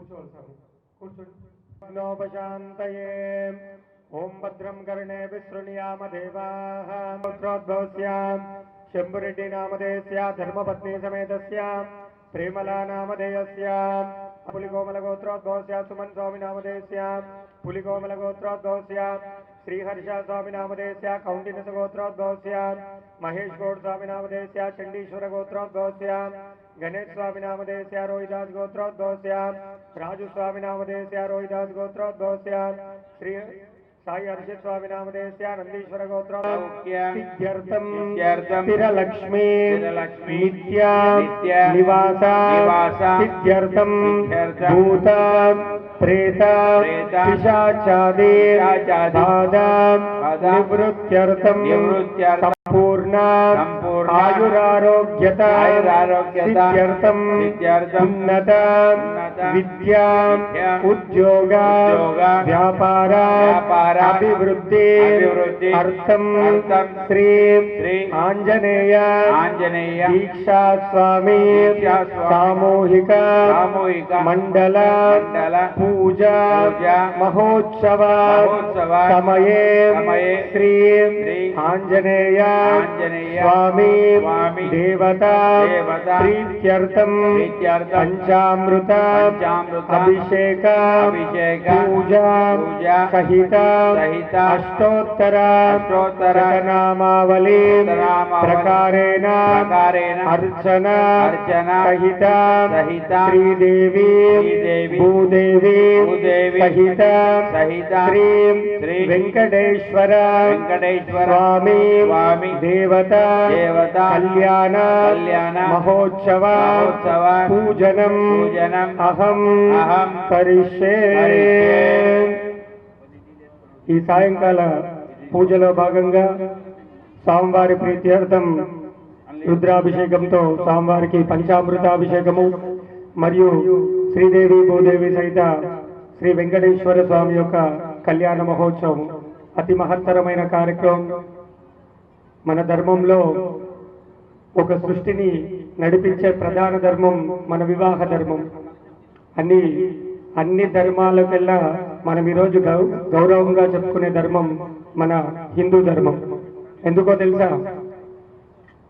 కూర్చోవాలి సార్, కూర్చోండి. నోపశాంతయే. ఓం భద్రం కర్ణే విశృణుయామ దేవాః. పుత్రోద్భవస్యాం శంభురెడ్డి నామధేయస్య ధర్మపత్ని సమేతస్య ప్రేమలా నామధేయస్య పులికోమల గోత్రోద్భవస్య సుమన్ స్వామి నామధేయస్య పులికోమల గోత్రోద్భవస్య శ్రీహర్ష స్వామి నామధేయస్య కౌండిన్య గోత్రోద్భవస్య మహేష్ గౌడ్ స్వామి నామధేయస్య చండీశ్వర గోత్రోద్భవస్య गणेश स्वामी नामधेयस्य रोहिदास गोत्रोद्भवस्य राजू स्वामी नामधेयस्य रोहिदास गोत्रोद्भवस्य श्री साई हर्षित स्वामी नामधेयस्य नंदीश्वर गोत्रोद्भवस्यर्थं स्थिरलक्ष्मी नित्या निवासा सिद्ध्यर्थं भूत प्रेत पिशाचादि बाधा निवृत्त्यर्थं पूर्ण आयुरारोग्यता सिद्ध्यर्थं उन्नत विद्या उद्योग व्यापार अभिवृद्धि अर्थं श्री आंजनेय दीक्षा स्वामी सामूहिक मंडल पूजा महोत्सव समये श्री आंजनेय स्वामी देवता प्रीत्यर्थं पंचामृत अभिषेक पूजा सहित अष्टोत्तर नामावली प्रकारेण अर्चना सहित श्रीदेवी भूदेवी सहित श्री वेंकटेश्वर स्वामी देवता कल्याण महोत्सव पूजनम अहम करिष्ये। ఈ సాయంకాల పూజలో భాగంగా స్వామివారి ప్రీత్యర్థం రుద్రాభిషేకంతో స్వామివారికి పంచామృతాభిషేకము మరియు శ్రీదేవి భూదేవి సహిత శ్రీ వెంకటేశ్వర స్వామి యొక్క కళ్యాణ మహోత్సవం అతి మహత్తరమైన కార్యక్రమం. మన ధర్మంలో ఒక సృష్టిని నడిపించే ప్రధాన ధర్మం మన వివాహ ధర్మం. అన్ని ధర్మాలకెల్లా మనం ఈరోజు గౌరవంగా చెప్పుకునే ధర్మం మన హిందూ ధర్మం. ఎందుకో తెలుసా?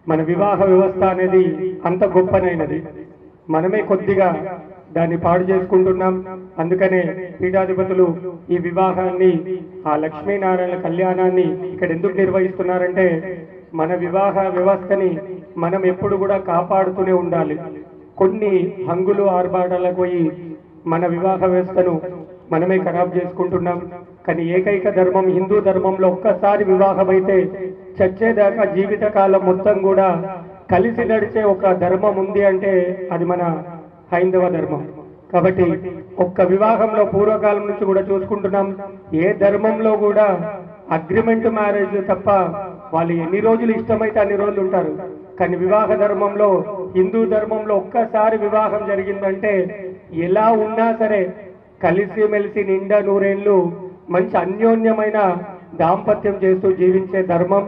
మన వివాహ వ్యవస్థ అనేది అంత గొప్పనైనది, మనమే కొద్దిగా దాన్ని పాడు చేసుకుంటున్నాం. అందుకనే పీఠాధిపతులు ఈ వివాహాన్ని, ఆ లక్ష్మీనారాయణ కళ్యాణాన్ని ఇక్కడ ఎందుకు నిర్వహిస్తున్నారంటే మన వివాహ వ్యవస్థని మనం ఎప్పుడు కూడా కాపాడుతూనే ఉండాలి. కొన్ని హంగులు ఆర్భాటాలకు పోయి మన వివాహ వ్యవస్థను మనమే ఖరాబ్ చేసుకుంటున్నాం. కానీ ఏకైక ధర్మం హిందూ ధర్మంలో ఒక్కసారి వివాహం అయితే చచ్చేదాకా జీవితకాలం మొత్తం కూడా కలిసి నడిచే ఒక ధర్మం ఉంది అంటే అది మన హైందవ ధర్మం. కాబట్టి ఒక్క వివాహంలో పూర్వకాలం నుంచి కూడా చూసుకుంటున్నాం, ఏ ధర్మంలో కూడా అగ్రిమెంట్ మ్యారేజ్ తప్ప వాళ్ళు ఎన్ని రోజులు ఇష్టమైతే అన్ని రోజులు ఉంటారు. కానీ వివాహ ధర్మంలో, హిందూ ధర్మంలో ఒక్కసారి వివాహం జరిగిందంటే ఎలా ఉన్నా సరే కలిసిమెలిసి నిండా నూరేళ్లు మంచి అన్యోన్యమైన దాంపత్యం చేస్తూ జీవించే ధర్మం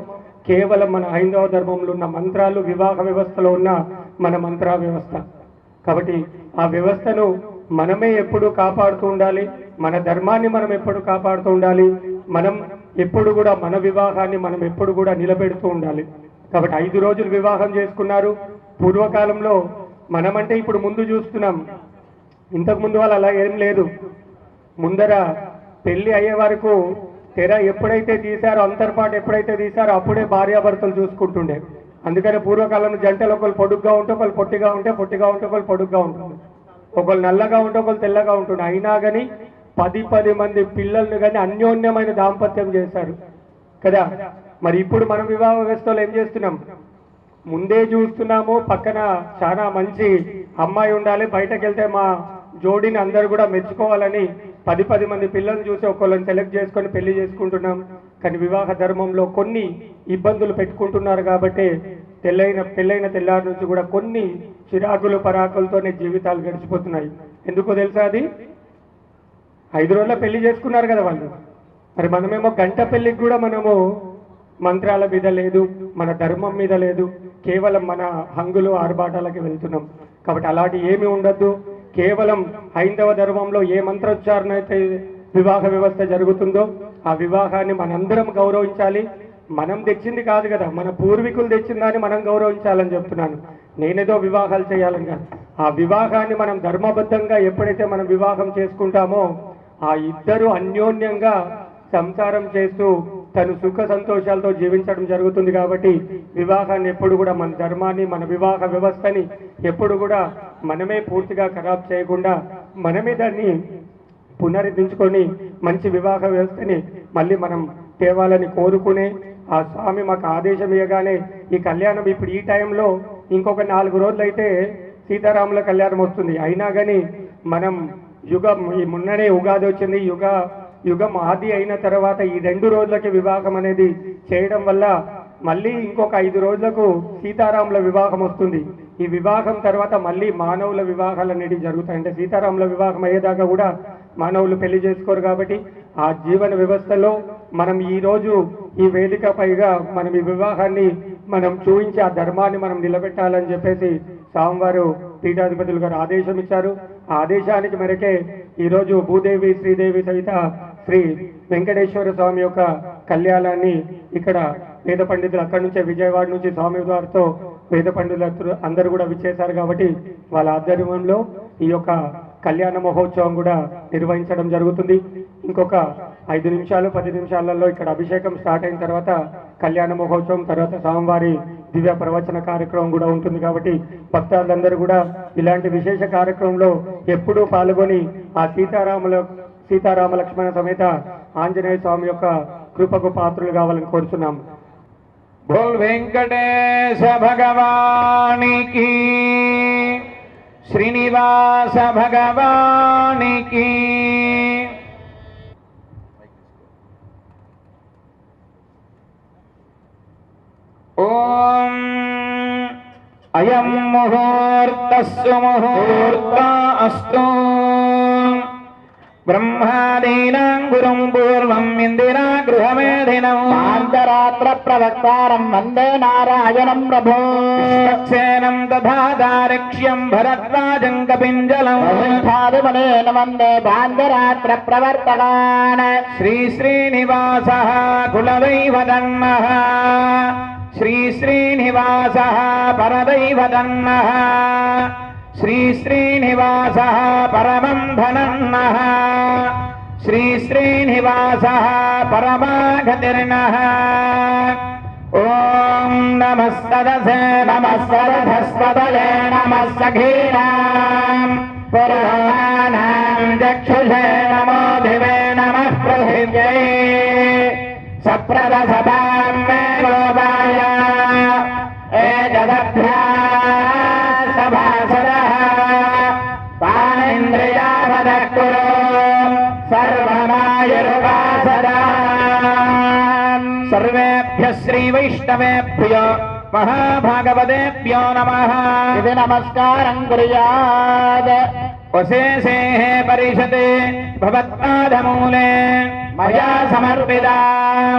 కేవలం మన హైందవ ధర్మంలో ఉన్న మంత్రాలు, వివాహ వ్యవస్థలో ఉన్న మన మంత్ర వ్యవస్థ. కాబట్టి ఆ వ్యవస్థను మనమే ఎప్పుడు కాపాడుతూ ఉండాలి, మన ధర్మాన్ని మనం ఎప్పుడు కాపాడుతూ ఉండాలి, మనం ఎప్పుడు కూడా మన వివాహాన్ని మనం ఎప్పుడు కూడా నిలబెడుతూ ఉండాలి. కాబట్టి 5 రోజులు వివాహం చేసుకున్నారు. పూర్వకాలంలో మనమంటే ఇప్పుడు ముందు చూస్తున్నాం, ఇంతకుముందు వాళ్ళు అలా ఏం లేదు. ముందర పెళ్లి అయ్యే వరకు తెర ఎప్పుడైతే తీశారో, అంతర్పాటు ఎప్పుడైతే తీశారో అప్పుడే భార్యాభర్తలు చూసుకుంటుండే. అందుకని పూర్వకాలంలో జంటలు ఒకరు పొడుగ్గా ఉంటే ఒకరు పొట్టిగా ఉంటే, పొట్టిగా ఉంటే ఒకరు పొడుగ్గా ఉంటుంది, ఒకరు నల్లగా ఉంటే ఒకరు తెల్లగా ఉంటుండే. అయినా కానీ 10 మంది పిల్లల్ని కానీ అన్యోన్యమైన దాంపత్యం చేశారు కదా. మరి ఇప్పుడు మనం వివాహ వ్యవస్థలో ఏం చేస్తున్నాం? ముందే చూస్తున్నాము, పక్కన చాలా మంచి అమ్మాయి ఉండాలి, బయటకు వెళ్తే మా జోడీని అందరూ కూడా మెచ్చుకోవాలని 10 మంది పిల్లల్ని చూసి ఒకళ్ళని సెలెక్ట్ చేసుకొని పెళ్లి చేసుకుంటున్నాం. కానీ వివాహ ధర్మంలో కొన్ని ఇబ్బందులు పెట్టుకుంటున్నారు కాబట్టి పెళ్ళైన తెల్లారి నుంచి కూడా కొన్ని చిరాకులు పరాకులతోనే జీవితాలు గడిచిపోతున్నాయి. ఎందుకో తెలుసా? అది 5 రోజుల పెళ్లి చేసుకున్నారు కదా వాళ్ళు. మరి మనమేమో గంట పెళ్లికి కూడా మనము మంత్రాల మీద లేదు, మన ధర్మం మీద లేదు, కేవలం మన హంగులు ఆర్భాటాలకి వెళ్తున్నాం. కాబట్టి అలాంటి ఏమి ఉండద్దు. కేవలం హైందవ ధర్మంలో ఏ మంత్రోచ్చారణ అయితే వివాహ వ్యవస్థ జరుగుతుందో ఆ వివాహాన్ని మనందరం గౌరవించాలి. మనం తెచ్చింది కాదు కదా, మన పూర్వీకులు తెచ్చిందని మనం గౌరవించాలని చెప్తున్నాను. నేనేదో వివాహాలు చేయాలని కాదు. ఆ వివాహాన్ని మనం ధర్మబద్ధంగా ఎప్పుడైతే మనం వివాహం చేసుకుంటామో ఆ ఇద్దరు అన్యోన్యంగా సంసారం చేస్తూ తను సుఖ సంతోషాలతో జీవించడం జరుగుతుంది. కాబట్టి వివాహాన్ని ఎప్పుడు కూడా మన ధర్మాన్ని, మన వివాహ వ్యవస్థని ఎప్పుడు కూడా మనమే పూర్తిగా ఖరాబ్ చేయకుండా మనమే దాన్ని పునరుద్ధరించుకొని మంచి వివాహ వ్యవస్థని మళ్ళీ మనం తేవాలని కోరుకునే ఆ స్వామి మాకు ఆదేశం ఇవ్వగానే ఈ కళ్యాణం ఇప్పుడు ఈ టైంలో ఇంకొక 4 రోజులైతే సీతారాముల కళ్యాణం వస్తుంది. అయినా కానీ మనం ఈ మొన్ననే ఉగాది వచ్చింది, యుగం ఆది అయిన తర్వాత ఈ 2 రోజులకి వివాహం అనేది చేయడం వల్ల మళ్ళీ ఇంకొక 5 రోజులకు సీతారాముల వివాహం వస్తుంది. ఈ వివాహం తర్వాత మళ్ళీ మానవుల వివాహాలు అనేవి జరుగుతాయి. అంటే సీతారాముల వివాహం అయ్యేదాకా కూడా మానవులు పెళ్లి చేసుకోరు. కాబట్టి ఆ జీవన వ్యవస్థలో మనం ఈరోజు ఈ వేదిక పైగా మనం ఈ వివాహాన్ని మనం చూపించి ఆ ధర్మాన్ని మనం నిలబెట్టాలని చెప్పేసి స్వామివారు పీఠాధిపతులు గారు ఆదేశం ఇచ్చారు. ఆ ఆదేశానికి మేరకే ఈరోజు భూదేవి శ్రీదేవి సహిత శ్రీ వెంకటేశ్వర స్వామి యొక్క కళ్యాణాన్ని ఇక్కడ వేద పండితులు అక్కడి నుంచే విజయవాడ నుంచి స్వామి వారితో వేద పండితులు అందరూ కూడా విచ్చేశారు. కాబట్టి వాళ్ళ ఆధ్వర్యంలో ఈ యొక్క కళ్యాణ మహోత్సవం కూడా నిర్వహించడం జరుగుతుంది. ఇంకొక 5 నిమిషాలు 10 నిమిషాలలో ఇక్కడ అభిషేకం స్టార్ట్ అయిన తర్వాత కళ్యాణ మహోత్సవం తర్వాత స్వామివారి దివ్య ప్రవచన కార్యక్రమం కూడా ఉంటుంది. కాబట్టి భక్తులందరూ కూడా ఇలాంటి విశేష కార్యక్రమంలో ఎప్పుడూ పాల్గొని ఆ సీతారామ లక్ష్మణ సమేత ఆంజనేయ స్వామి యొక్క కృపకు పాత్రలు కావాలని కోరుచున్నాం. బోల్ వెంకటేశ భగవానికి, శ్రీనివాస భగవానికి. ఓం అయం ముహూర్తస్సు ముహూర్త అస్తు. బ్రహ్మాదీనాం గురుం పూర్వం ఇందిరా గృహమేధినం పాంచరాత్ర ప్రవక్తారం వందే నారాయణం ప్రభో. సేనం తథా దారిక్ష్యం భరద్వాజం కపింజలం సాధుమనేన వందే పాంచరాత్ర ప్రవర్తకాన్. శ్రీ శ్రీనివాసః కులదైవతన్నః, శ్రీ శ్రీనివాసః పరదైవతన్నః, శ్రీ శ్రీనివాసః పరమం ధనన్నః, శ్రీ శ్రీనివాసః పరమాగతిర్నః. ఓం నమః సదసే నమః సరధస్వదలే నమః సఖీనాం పురాణానాం చక్షుషే నమో దివే నమః పృథివ్యై సప్రదసభాం మే లోపాయ ఏతదభ్యా సభాసదః పానేంద్రియావదః కురు సర్వమాయుర్వాసదాం. సర్వేభ్యః శ్రీ వైష్ణవేభ్యో మహాభాగవతేభ్యో నమః. ఇది నమస్కారం కుర్యాద్. వశేషేః పరిషతే భవత్పాదమూలే మయా సమర్పితాం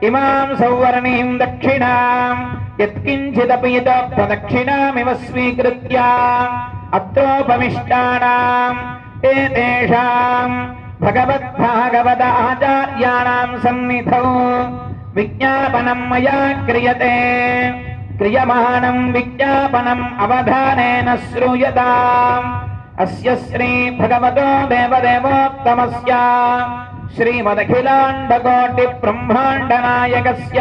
ఇమాం సౌవర్ణీం దక్షిణాం యత్కించిదపి యతోక్తదక్షిణామివ స్వీకృత్య అత్రోపమిష్టానాం ఏతేషాం భగవద్భాగవత ఆచార్యాణాం సన్నిధౌ విజ్ఞాపనం మయా క్రియతే. క్రియమాణం విజ్ఞాపనం అవధానేన శ్రూయతాం. అస్య శ్రీ భగవతో దేవదేవోత్తమస్య శ్రీమదఖిలాండకోటి బ్రహ్మాండ నాయకస్య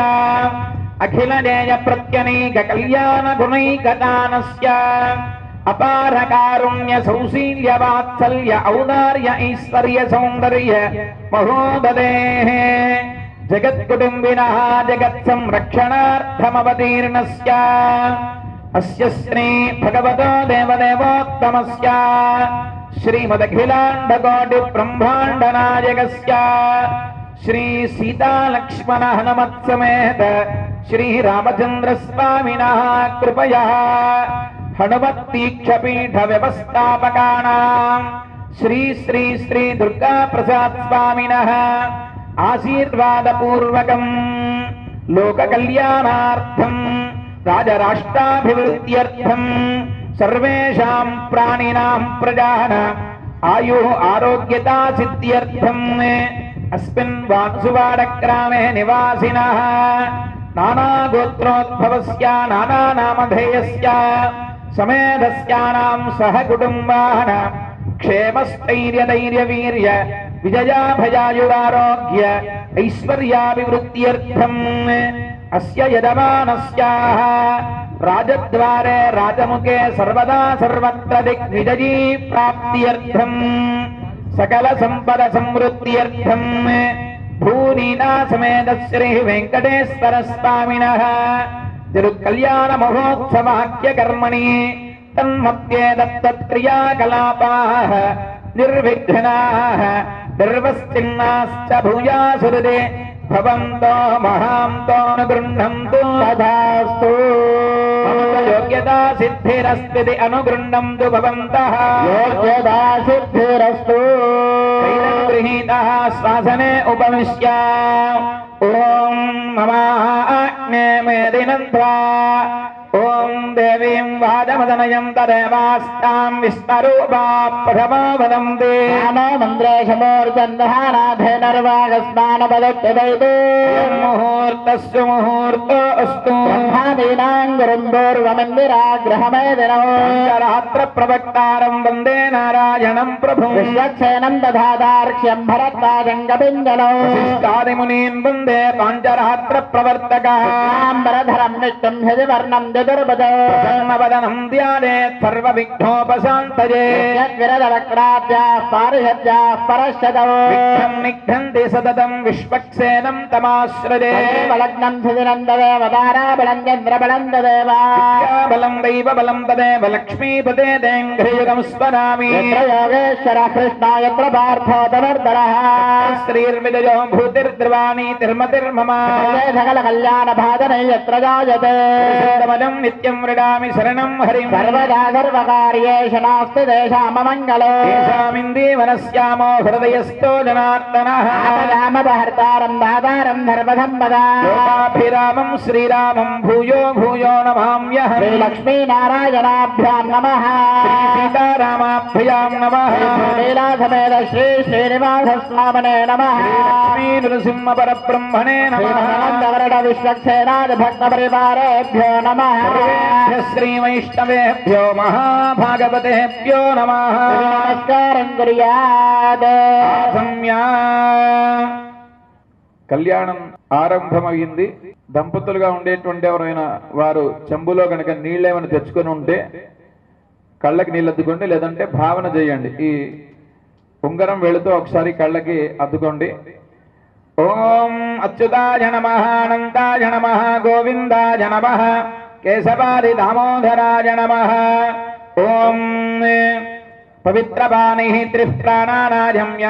అఖిలనేయ ప్రత్యనైక కళ్యాణ గుణైకదానస్య అపార కారుణ్య సౌశీల్య వాత్సల్య ఔదార్య ఐశ్వర్య సౌందర్య మహోదదేః జగత్కుటుంబినః జగత్ సంరక్షణార్థమవతీర్ణస్య అస్య శ్రీ భగవతో దేవదేవోత్తమస్య శ్రీమదఖిలాండకోటి బ్రహ్మాండ నాయకస్య శ్రీ సీతాలక్ష్మణ హనుమత్సమేత శ్రీరామచంద్ర స్వామినః కృపయా హనుమత్తీక్షపీఠ వ్యవస్థాపకానాం శ్రీ శ్రీ శ్రీ దుర్గా ప్రసాద్ స్వామినః ఆశీర్వాదపూర్వకం లోక కళ్యాణార్థం రాజరాష్ట్రాభివృద్ధ్యర్థం सर्वेषां प्राणिनां प्रजानां आयु आरोग्यता सिद्ध्यर्थं अस्मिन् वासुवाडग्रामे निवासिनः नाना गोत्रोद्भवस्य नाना नामधेयस्य समेधस्यानां सह कुटुम्बानां क्षेमस्थैर्यधैर्यवीर्य विजयाभयायुरारोग्य ऐश्वर्याभिवृद्ध्यर्थम् अस्य यजमानस्याः राजद्वारे राजमुखे सर्वदा सर्वत्र दिग्विजयी प्राप्त्यर्थम् सकल संपद समृद्ध्यर्थम् भूनीना समेत श्री वेंकटेश्वर स्वामिनः तिरुकल्याण महोत्सवाख्य कर्मणि तन्मध्ये दत्तक्रियाकलापाः निर्विघ्नाः निर्वस्तिन्नाश्च भूयासुहृदे भवन्तो महान्तो अनुगृह्णन्तु तथास्तु योग्यता सिद्धिरस्ति अनुगृह्णन्तु भवन्तः योग्यता सिद्धिरस्तु गृहीतः श्वासने उपविश्य ॐ नमः मेदिनन्त्वा ॐ देवीं वादमदनयं तदेवास्तां विष्णुरूपा प्रथमा वदन्ति मन्त्रेशमूर्तन्धानाधेनर्वागस्नानपदक्यदैते मुहूर्तस्य मुहूर्तोऽस्तु ब्रह्मादीनां गुरुम्भोर्वमन्दिराग्रहमेदिनो रात्रप्रवक्तारं वन्दे नारायणं प्रभुं विश्वक्सेनं दधादार्क्ष्यं भरद्वाजङ्गपिञ्जलो शिष्टादिमुनीन् वन्दे पाञ्चरात्रप्रवर्तकः आम्बरधरं नित्यं हृदिवर्णं दुर्बदो प्रसन्नवदनं ध्यायेत् सर्वविघ्नोपशान्तये यद्विरदवक्त्राद्याः पारिषद्याः परश्चदो विघ्नं निघ्नन्ति सततं विश्वक्सेनं तमाश्रये लग्नं हृदिनन्ददेव ताराबलं चन्द्रबलं तदेव बलं दैवबलं तदेव लक्ष्मीपते देङ्घ्रियुगं स्मरामि यत्र योगेश्वरः कृष्णो यत्र पार्थो तवर्धरः श्रीर्विजयो भूतिर्द्रवाणी तिर्मतिर्मम सकलकल्याणभाजने यत्र जायते मलं नित्यं वृणामि शरणं हरिं सर्वदा सर्वकार्येषु नास्ति तेषाममङ्गलो येषामिन्दीवनस्यामो हृदयस्थो जनार्दनः रामपहर्तारं दातारं धर्मसम्पदा लोकाभिरामं श्रीरामं भूयो भूयो नमाम्यहम् श्रीलक्ष्मीनारायणाभ्यां नमः सीतारामाभ्यां नमः लीलासमेत श्री श्रीनिवासस्वामिने नमः नृसिंह परब्रह्मणे नमः श्रीमहानन्दवरद विश्वक्सेनादिभक्तपरिवारेभ्यो नमः श्रीवैष्णवेभ्यो महाभागवतेभ्यो नमः नमस्कारं कुर्यात् सम्या కళ్యాణం ఆరంభమైంది. దంపతులుగా ఉండేటువంటి ఎవరైనా వారు చెంబులో కనుక నీళ్ళేమైనా తెచ్చుకొని ఉంటే కళ్ళకి నీళ్ళు అద్దుకోండి, లేదంటే భావన చేయండి. ఈ ఉంగరం వెళుతూ ఒకసారి కళ్ళకి అద్దుకోండి. ఓం అచ్యుతాయ నమః అనంతాయ నమః గోవిందాయ నమః కేశవాది దామోదరాయ నమః. ఓం పవిత్రపాణి త్రిప్రాణానాజమ్య.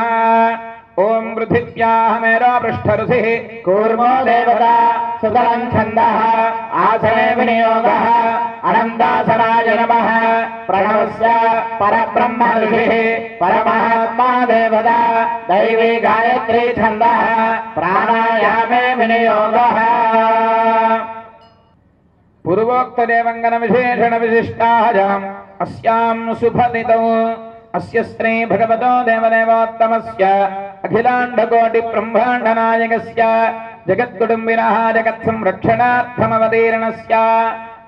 ఓం పృథివ్యాః మేరో పృష్ఠరుషిః కూర్మో దేవతా సుతలం ఛందః ఆసనే వినియోగః అనంతాసనాయ నమః. ప్రణవస్య పరబ్రహ్మ ఋషిః పరమాత్మా దేవతా దైవీ గాయత్రీ ఛందః ప్రాణాయామే వినియోగః. పూర్వోక్త దేవంగన విశేషణ విశిష్టాయాం అస్యాం శుభదితౌ అస్య శ్రీ భగవతో దేవదేవోత్తమస్య అఖిలాండకోటి బ్రహ్మాండ నాయకస్య జగత్కుటుంబినః జగత్ సంరక్షణార్థమవతీర్ణస్య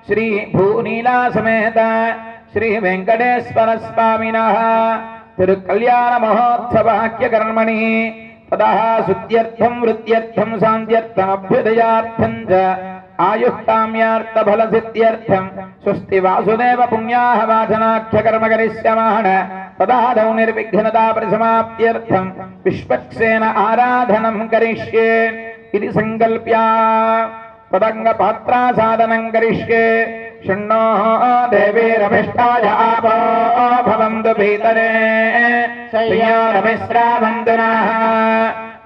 శ్రీ భూనీలా సమేత శ్రీ వెంకటేశ్వర స్వామినః తిరుకల్యాణ మహోత్సవాఖ్య కర్మణి తదః శుద్ధ్యర్థం వృత్త్యర్థం శాంత్యర్థం అభ్యుదయార్థం చ ఆయుష్కామ్యార్థ సిద్ధ్యర్థం స్వస్తి వాసుదేవ పుణ్యాహ వాచనాఖ్య కర్మ కరిష్యమాణ తదాదౌ నిర్విఘ్నతా పరిసమాప్త్యర్థం విశ్వక్సేన ఆరాధనం కరిష్యే ఇది సంకల్ప్య తదంగ పాత్రా సాధనం కరిష్యే. షణ్ణో దేవీరమిష్టాయ ఆపో భవంతు భీతరే శయ్యారమిశ్రావంతు నః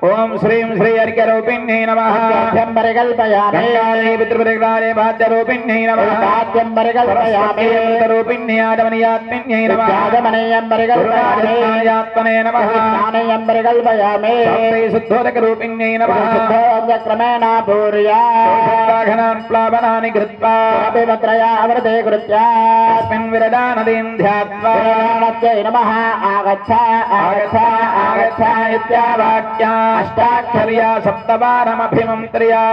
ఓం శ్రీం శ్రీ హరికరూపిణ్యై నమః అర్ఘ్యం పరికల్పయామి గంగాదే పితృపరిగ్రహాదే భాద్యరూపిణ్యై నమః అర్ఘ్యం పరికల్పయామి రూపిణ్యాదమనియాత్మిన్యై నమః యాజమనేయం పరికల్పయామి ఆత్మనే నమః జ్ఞానేయం పరికల్పయామి శుద్ధోదక రూపిణ్యై నమః క్రమేణ పూర్యా ఘనాన్ ప్లావనాని కృత్వా అభిమత్రయావృతే కృత్యా తస్మిన్ విరదా నదీం ధ్యాత్వా జ్ఞానత్యై నమః ఆగచ్చ ఆగచ్చ ఆగచ్చ ఇత్యావాక్యా అష్టాక్షర్యా సప్తవారమభిమంత్ర్యా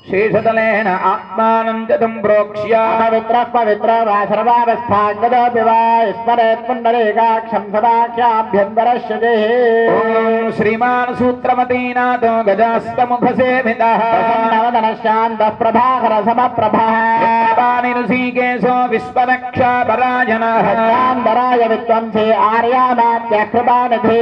శేషతలేన ఆత్మానం చతం ప్రోక్ష్య పవిత్ర పవిత్ర వా సర్వావస్థాంగదోపి వా స్మరేత్ పుండరీకాక్షం సదాఖ్యాభ్యంతరశ్యతే ఓం శ్రీమాన్ సూత్రమతీనాథో గజాస్తముఖసేవితః నవదన శాంత ప్రభాకర సమప్రభః ఋషికేశో విశ్వరక్షా పరాజనః ధరాయ విద్వంసే ఆర్యామాత్య కృపానిధి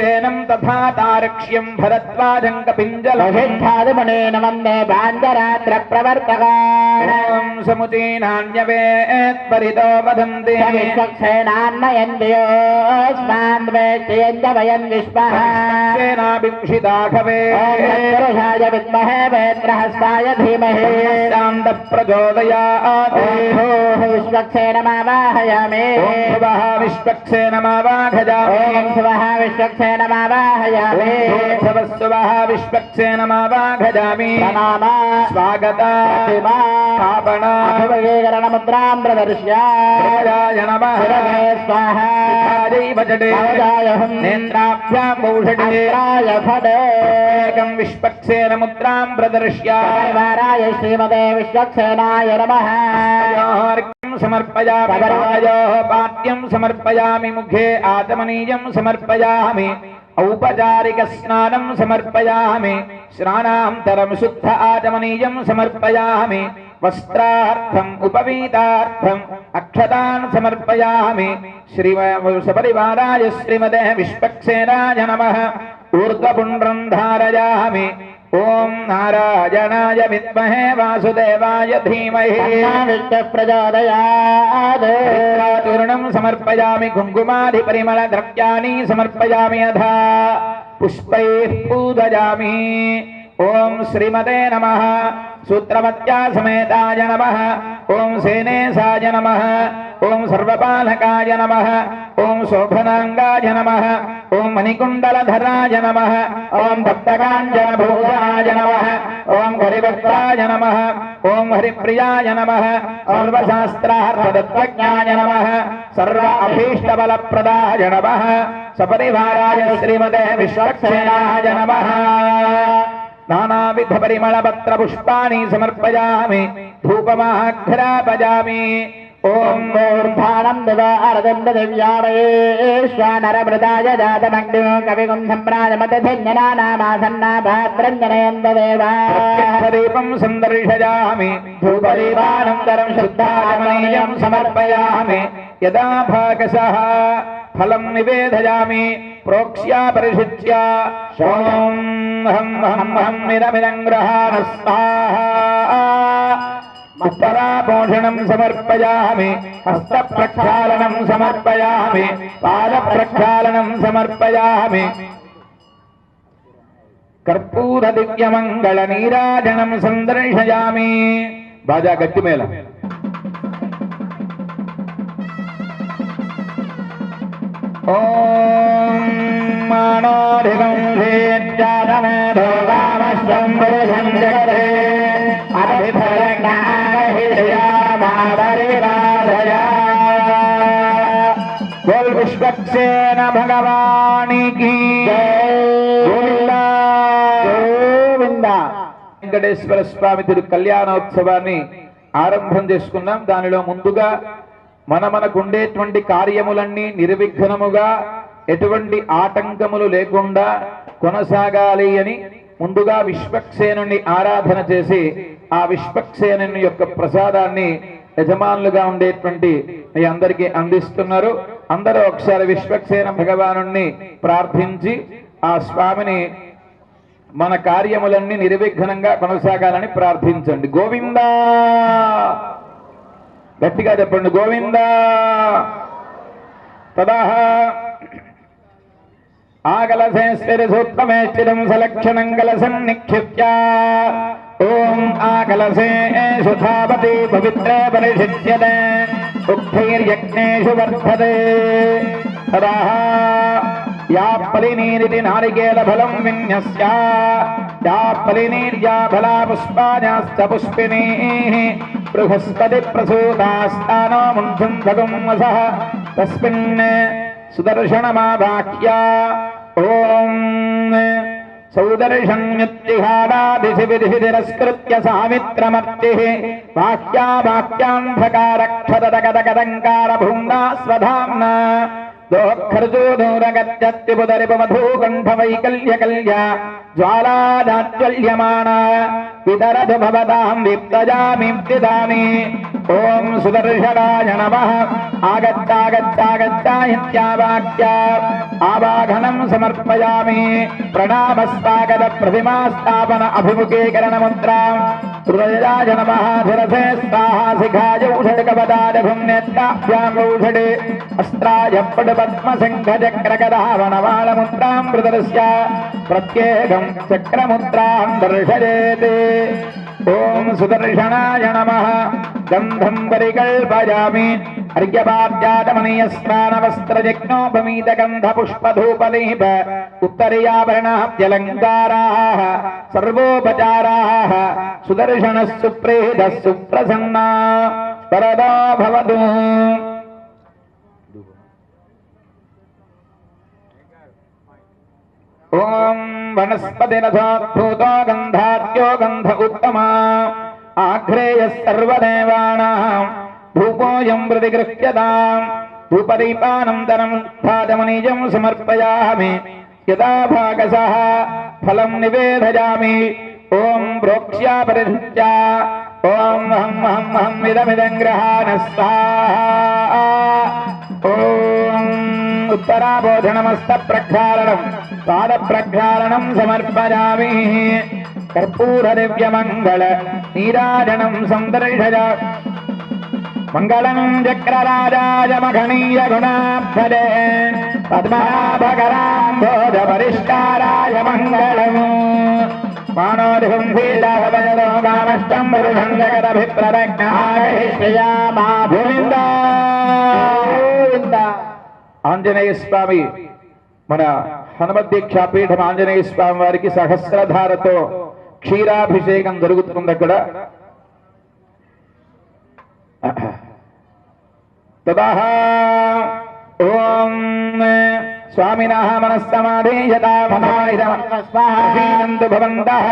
సేనం తథా తారక్ష్యం భరద్వాజం కపింజలం సిద్ధాదిమునేన వందే బాంధరాత్ర ప్రవర్తకాన్ ఓం సముచీనాన్యవేత్ పరితో వదంతి సేనాన్నయంద్యోస్మాన్ వేక్షయంత వయం విశ్వః సేనాభిక్షితాఖవే పురుషాయ విద్మహే వేత్రహస్తాయ ధీమహి శాంత ప్రచోదయాత్ విశ్వక్సేనమావాహయామి ఓం శుభః విశ్వక్సేనమావాఘజామి ఓం శుభః విశ్వక్సేనమావాహయామి శుభః విశ్వక్సేనమావాఘజామి ప్రణామ స్వాగత స్థాపన ముద్రాం ప్రదర్శ్య రాజాయ నమః స్వాహ భజటే నేత్రాభ్యాం భూషటే ఏకం విశ్వక్సేన ముద్రాం ప్రదర్శ్య పరివారాయ శ్రీమతే విశ్వక్సేనాయ నమః సమర్పయామి పాఠ్యం సమర్పయామి ముఖే ఆచమనీయం సమర్పయామి ఔపచారిక స్నానం సమర్పయామి స్నానాంతరం శుద్ధ ఆచమనీయం సమర్పయామి వస్త్రార్థం ఉపవీతార్థం అక్షతాన్ సమర్పయామి సపరివారాయ శ్రీమతే విశ్వక్సేనాయ నమః ఊర్ధ్వపుండ్రం ధారయామి ఓం నారాయణాయ విద్మహే వాసుదేవాయ ధీమహి ప్రచోదయాత్ చూర్ణం సమర్పయామి కుంకుమాది పరిమళ ద్రవ్యాన్ని సమర్పయామి అధా పుష్పైః పూజయామి ఓం శ్రీమతే నమః సూత్రమత్యా సమేతాయ నమః ఓం సేనేశాయ నమః ఓం సర్వపాలకాయ నమః ఓం శోభనాంగాయ నమః ఓం మణికుండలధరాయ నమః ఓం భక్తకాంజనభూషాయ నమః ఓం హరిభక్తాయ నమః ఓం హరిప్రియాయ నమః సర్వశాస్త్రార్థతత్వజ్ఞాయ నమః సర్వ అభీష్టబలప్రదాయ నమః సపరివారాయ శ్రీమతే విశ్వక్సేనాయ నమః నానావిధ పరిమళ పత్ర పుష్పాణి సమర్పయామి ధూపమాఘ్రాపయామి ఓం ూర్ధానం దివారదండ దివ్యామయేశ్వనరమృదాయ జాతమగ్నిం కవిగుం సంప్రాజమతధిన్యనామాసన్నా భాద్రంజనయందేవా దీపం సందర్శయామి ధూపదీపానంతరం శుద్ధాచమనీయం సమర్పయామి యదా భాగశః ఫలం నివేదయామి ప్రోక్ష్యా పరిశుచ్య ఓం హం హం హం మిరమిరం గ్రహాణ స్వాహా ఉత్తరాపోషణం సమర్పయామి హస్త ప్రక్షాళనం సమర్పయామి పాద ప్రక్షాళనం సమర్పయామి కర్పూర దివ్యమంగళ నీరాజనం సందర్శయామి బాజా గట్టి మేళ ఓం మానోధికం ధేజ్జాతమేధోగామశ్వం పురుషం జగదే బోల్ విశ్వక్సేన భగవానికి గోవింద వెంకటేశ్వర స్వామి తిరు కళ్యాణోత్సవాన్ని ఆరంభం చేసుకున్నాం. దానిలో ముందుగా మనకు ఉండేటువంటి కార్యములన్నీ నిర్విఘ్నముగా ఎటువంటి ఆటంకములు లేకుండా కొనసాగాలి అని ముందుగా విశ్వక్సేనుని ఆరాధన చేసి ఆ విశ్వక్సేనుని యొక్క ప్రసాదాన్ని యజమానులుగా ఉండేటువంటి మీ అందరికీ అందిస్తున్నారు. అందరూ ఒకసారి విశ్వక్సేన భగవానుణ్ణి ప్రార్థించి ఆ స్వామిని మన కార్యములన్నీ నిర్విఘ్నంగా కొనసాగాలని ప్రార్థించండి. గోవిందా గట్టిగా చెప్పండి, గోవిందా. తదా ఆకలసేశ్వరి సూత్రమేశ్వరం సలక్షణం కలసం నిక్షిప్య ఓం ఆకలసే సుధాపతి పవిత్రే పరిషిచ్యతే ఉక్తైర్యజ్ఞేషు వర్ధతే తదా యా ఫలినీరితి నారికేల ఫలం విన్యస్య యా ఫలినీర్యా ఫలా పుష్పాయాశ్చ పుష్పిణీః బృహస్పతి ప్రసూతాస్తానో ముంధుం భగం వసః తస్మిన్ సుదర్శనమావాహ్య ఓం సౌదర్శన్యుత్తిహారాదిశివిధిరస్కృత్య సామిత్రమర్తిః వాక్యావాక్యాంధకారక్షతదగదగదంకార భూమ్నా స్వధామ్నా దోఃఖర్జో దూరగత్యత్తిపుదరిపమధూకంఠవైకల్యకల్య జ్వాలాదాజ్వల్యమాన విదరదు భవతాం విప్తజామిప్తిదాని ఓం సుదర్శనాయ నమః ఆగచ్చాగచ్చాగచ్చాయిత్యావాక్య ఆవాహనం సమర్పయామి ప్రణామస్వాగత ప్రతిమాస్థాపన అభిముఖీకరణముద్రాం హృదయాయ నమః ధిరసే స్వాహా శిఖాయ ఊషడ్కపదాజభుం నేత్రాభ్యాం ఊషడే అస్త్రాయ పటపద్మశంఖచక్రగదావనమాలముద్రాం ప్రదర్శ్య ప్రత్యేకం చక్రముద్రాం దర్శయేత్ ఓం సుదర్శనాయ నమః గంధం పరికల్పయామి అర్ఘ్యపాద్యాతమనీయస్నానవస్త్రజజ్ఞోపమీతగంధపుష్పధూపలేప ఉత్తరీయాభరణాభ్యలంకారాः సర్వోపచారాः సుదర్శనः సుప్రీతः సుప్రసన్నా వరదో భవతు. ఓం వనస్పతిరథోద్భూతో గంధాద్యో గంధ ఉత్తమా ఆఘ్రేయ సర్వదేవానాం ధూపోయం ప్రతిగృహ్యతాం ధూపదీపానంతరం పాదమనీయం సమర్పయామి యదా భాగసః ఫలం నివేదయామి ఓం ప్రోక్ష్యా పరిధృత్యా ఓం హం హం హం ఇదమిదం గ్రహాణ స్వాహా ఓం ఉత్తరాబోధనమస్త ప్రక్షాళనం పాద ప్రక్షాళనం సమర్పయామి కర్పూర దివ్యమంగళ నీరాజనం సందర్శయ మంగళం చక్రరాజాయ మఘనీయ గుణాభ్యదే పద్మనాభకరాంబోధ పరిష్కారాయ మంగళం మానోధికం సీతాభజలోకామష్టం పురుషంగరభిప్రదజ్ఞామా ఆంజనేయ స్వామి మన హనుమద్దీక్షాపీఠం ఆంజనేయ స్వామి వారికి సహస్రధారతో క్షీరాభిషేకం జరుగుతుంది అక్కడ. తదః ఓం స్వామినః మనస్సమాధీయతామనాయిదమస్వాహాంతు భవంతః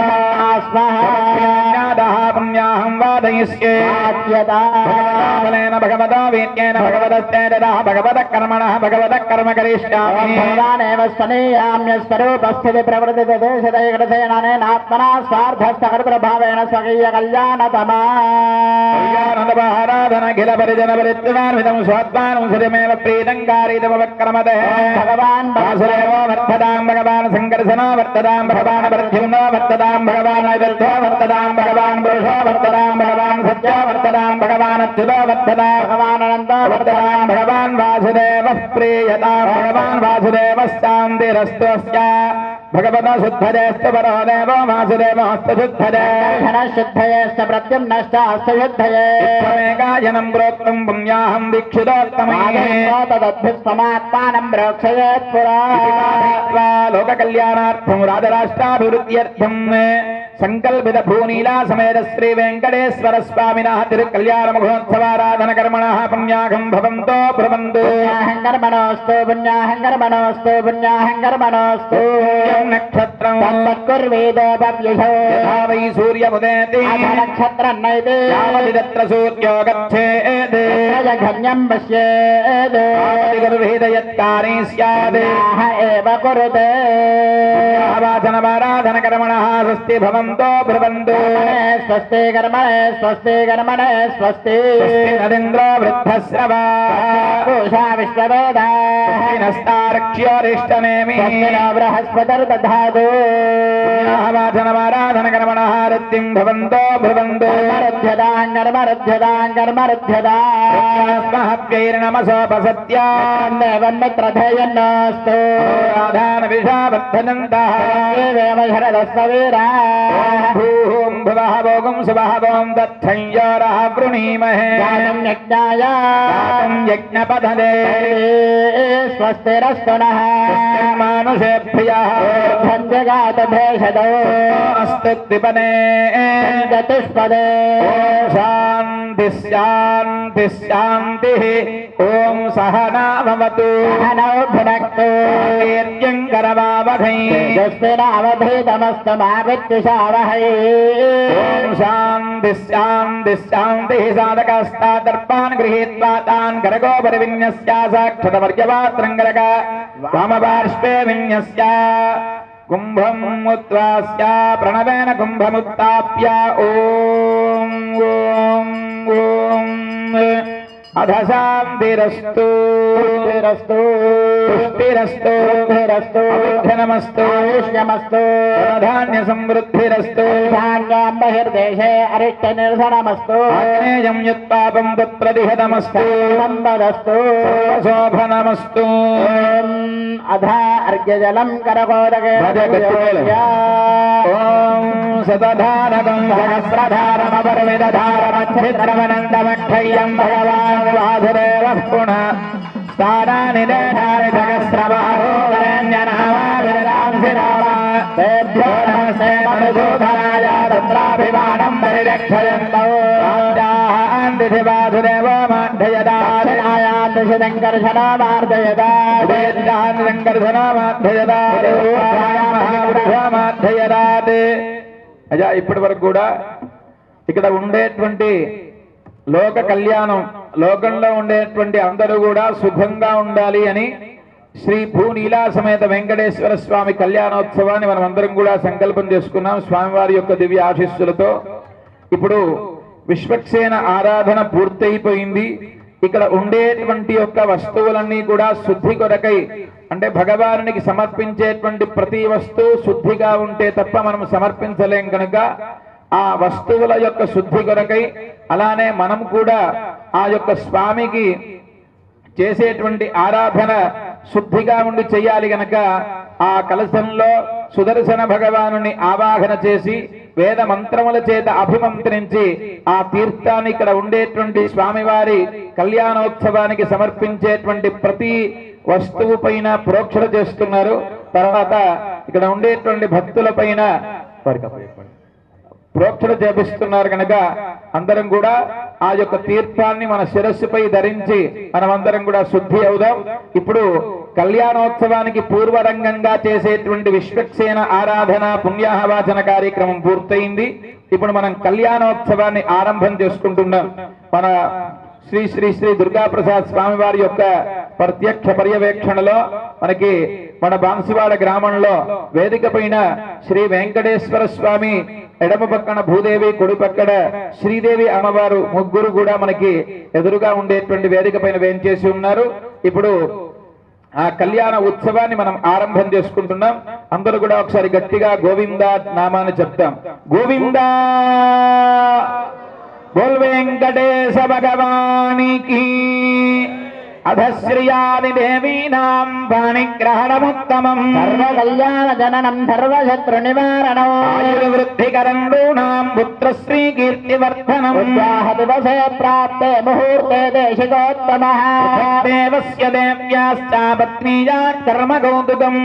స్వాహాదః పుణ్యాహం వాదయిష్యే భగవతాఫలేన భగవతా వీర్యేణ భగవతస్తేజసః భగవతః కర్మణః భగవతః కర్మ కరిష్యామి భగవానేవ స్వనీయామ్యస్వరూపస్థితి ప్రవృత్తి దేశదైకటసేనానేనాత్మనా స్వార్థస్థకర్తృభావేన స్వకీయ కళ్యాణతమా కళ్యాణతమారాధనఖిల పరిజన పరిత్వాన్వితం స్వాత్మానం సరిమేవ ప్రీతంకారీతమవక్రమదే భగవాన్ వాసుదేవో వర్ధతాం భగవాన్ సంకర్షణో వర్ధతాం భగవాన్ ప్రద్యుమ్నో వర్ధతాం భగవాన్ నైవేద్యో వర్ధతాం భగవాన్ పురుషో వర్ధతాం భగవాన్ సత్యో వర్ధతాం భగవాన్ అచ్యుతో వర్ధతాం భగవాన్ అనంతో వర్ధతాం భగవాన్ వాసుదేవః ప్రీయతాం భగవాన్ వాసుదేవః శాంతిరస్తు అస్య భగవత శుద్ధయేస్తు పరో దేవో వాసుదేవోస్తు శుద్ధయే శుద్ధయేశ్చ ప్రత్యుమ్నశ్చాస్తు శుద్ధయే ఏకాయనం ప్రోక్తం పుణ్యాహం దీక్షితోత్తమే తదద్భిస్వమాత్మానం ప్రోక్షయేత్ పురా లోక కళ్యాణార్థం రాజరాష్ట్రాభివృద్ధ్యర్థం సంకల్పిత భూనీలా సమేత శ్రీ వెంకటేశ్వర స్వామినః తిరుకల్యాణ మహోత్సవారాధన కర్మణః పుణ్యాహం భవంతో భ్రవంతు పుణ్యాహంకర్మణోస్తు పుణ్యాహంకర్మణోస్తు పుణ్యాహంకర్మణోస్తు నక్షత్రం తత్పర్వేదోపవ్యశో యథా వై సూర్యముదేతి నక్షత్రం నైతే యావతి తత్ర సూర్యో గచ్ఛేత్ ఘన్యం పశ్యేత్ గర్భేదయత్కారీ స్యాత్ ఏవ కురుతే వాచనమారాధన కర్మణః స్వస్తి భవంతు భవంతో బ్రువంతు స్వస్తి కర్మణే స్వస్తి కర్మణే స్వస్తి నరేంద్ర వృద్ధశ్రవా పూషా విశ్వవేద నస్తారక్ష్యోరిష్టనేమి బృహస్పతిర్దధాతు వాచనమారాధన కర్మణహారత్యం భవంతో బ్రువంతు కర్మరుధ్యదాంగర్మరుధ్యదాంగర్మరుధ్యదాన్మిత్రధేయన్నోస్తు రాధాన విషాబద్ధనంతః భూం భువః భోగం శుభః భోం దక్షయ్యోరః వృణీమహే యజ్ఞాయ యజ్ఞపదదే స్వస్తిరస్తు నః మానుషేభ్యః జగాత భేషదో అస్తు త్రిపదే చతుష్పదే శాంతి శాంతి శాంతి ఓం సహనా భవతు నౌ భునక్తు వీర్యం కరవావహై తేజస్వినావధీతమస్తు మా విద్విషావహై ఓం శాంతి శాంతి శాంతి సాధకాస్తాదర్పాన్ గృహీత్వా తాన్ కరగోపరి విన్యస్య సాక్షతమర్యపాత్రం కరగ వామపార్శ్వే విన్యస్య కుంభం ఉత్వాస్య ప్రణవేన కుంభముత్తాప్య ఓం ఓం ఓం అధ శాంతిరస్తు స్తు పుష్టిరస్తు స్తు ధనమస్తు ఆయుష్యమస్తు ధాన్య సమృద్ధిరస్తు ధాన్యం బహిర్దేశే అరిష్ట నిర్ధనమస్తు ఆగ్నేయం యత్పాపం తత్ప్రతిహతమస్తు సంపదస్తు శోభనమస్తు అధ అర్ఘ్యజలం కరకోదకే ఓం శతధారకం సహస్రధారమపరిమితధారమచ్ఛిద్రమనందమక్షయ్యం భగవాన్ వాసుదేవ పునః స్థానాని దేహాని సహస్రబాహోరణ్యనామాభిరాంసిరామేభ్యో నమస్తే మధుసూదనాయ తత్రాభిమానం పరిరక్షయంతో రాజాందిధి వాసుదేవో మాధ్యయదాశనామాధ్యయదాశనామాధ్యయదాశనామాధ్యయదాత్. అయ్యా ఇప్పటి వరకు కూడా ఇక్కడ ఉండేటువంటి లోక కళ్యాణం, లోకంలో ఉండేటువంటి అందరూ కూడా సుఖంగా ఉండాలి అని శ్రీ భూనీలా సమేత వెంకటేశ్వర స్వామి కళ్యాణోత్సవాన్ని మనం అందరం కూడా సంకల్పం చేసుకున్నాం స్వామివారి యొక్క దివ్య ఆశీస్సులతో. ఇప్పుడు విశ్వక్సేన ఆరాధన పూర్తయిపోయింది. ఇక్కడ ఉండేటువంటి యొక్క వస్తువులన్నీ కూడా శుద్ధి కొరకై, అంటే భగవానునికి సమర్పించేటువంటి ప్రతి వస్తువు శుద్ధిగా ఉంటే తప్ప మనం సమర్పించలేం కనుక ఆ వస్తువుల యొక్క శుద్ధి కొరకై, అలానే మనం కూడా ఆ యొక్క స్వామికి చేసేటువంటి ఆరాధన శుద్ధిగా ఉండి చేయాలి గనక ఆ కలశంలో సుదర్శన భగవానుని ఆవాహన చేసి వేద మంత్రముల చేత అభిమంత్రించి ఆ తీర్థాన్ని ఇక్కడ ఉండేటువంటి స్వామివారి కళ్యాణోత్సవానికి సమర్పించేటువంటి ప్రతి వస్తువు పైన ప్రోక్షణ చేస్తున్నారు. తర్వాత ఇక్కడ ఉండేటువంటి భక్తుల పైన ప్రోక్షణ చేపిస్తున్నారు కనుక అందరం కూడా ఆ యొక్క తీర్థాన్ని మన శిరస్సుపై ధరించి మనమందరం కూడా శుద్ధి అవుదాం. ఇప్పుడు కళ్యాణోత్సవానికి పూర్వరంగంగా చేసేటువంటి విశ్వక్సేన ఆరాధన పుణ్యాహవాచన కార్యక్రమం పూర్తయింది. ఇప్పుడు మనం కళ్యాణోత్సవాన్ని ఆరంభం చేసుకుంటున్నాం. మన శ్రీ శ్రీ శ్రీ దుర్గాప్రసాద్ స్వామి వారి యొక్క ప్రత్యక్ష పర్యవేక్షణలో మనకి మన బాన్సివాడ గ్రామంలో వేదిక పైన శ్రీ వెంకటేశ్వర స్వామి ఎడమ పక్కన భూదేవి, కుడి పక్కన శ్రీదేవి అమ్మవారు ముగ్గురు కూడా మనకి ఎదురుగా ఉండేటువంటి వేదిక పైన వేంచేసి ఉన్నారు. ఇప్పుడు ఆ కళ్యాణ ఉత్సవాన్ని మనం ఆరంభం చేసుకుంటున్నాం. అందరూ కూడా ఒకసారి గట్టిగా గోవిందా నామాన్ని చెప్తాం. గోవిందా బోల్ వెంకటేశ భగవానికి. అధశ్రియాది దేవీనాం పాణిగ్రహణముత్తమం సర్వ కళ్యాణ జననం సర్వశత్రు నివారణం ఆయుర్వృద్ధికరం నూనాం పుత్రశ్రీ కీర్తివర్ధనం ఉద్వాహ దివసే ప్రాప్తే ముహూర్తే దేశికోత్తమః దేవస్య దేవ్యాశ్చ పత్నీయాత్ కర్మ కౌతుకం.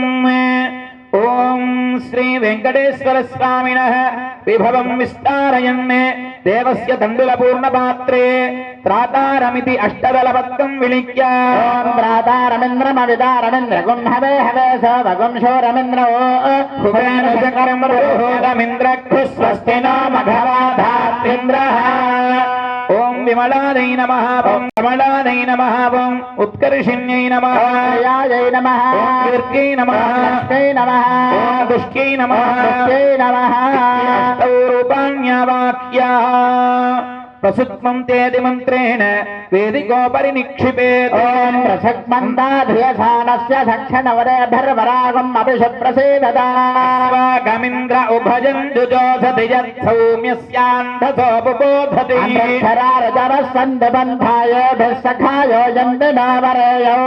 ఓం శ్రీ వెంకటేశ్వర స్వామినః విభవం విస్తారయన్ దేవస్య తండుల పూర్ణపాత్రే త్రాతారమితి అష్టదళపత్రం విలిఖ్య త్రాతారమింద్రమవిదారమింద్ర గుంహవే హవే సవగుంశోరమింద్రో స్వస్తి నో మఘవాధాత్రింద్రః. ఓం విమలాదై నమః ఓం కమలాదై నమః ఓం ఉత్కర్షిణ్యై నమః యాయై నమః కీర్త్యై నమః లక్ష్మై నమః ఓం దుష్ట్యై నమః దుష్ట్యై నమః అష్టౌ రూపాణ్యవాక్యా ప్రసుత్వం తేది మంత్రేణ వేదికోపరి నిక్షిపేత్ ఓం ప్రసక్మందాధియసానస్య సక్షణవరేభర్వరాగం అభిషప్రసేదదాగమింద్ర ఉభజం జుజోధతి యత్ సౌమ్యస్యాంధసోపబోధతి అంధరారజరస్సంధిబంధాయోభిస్సఖాయో యంతి నావరేయో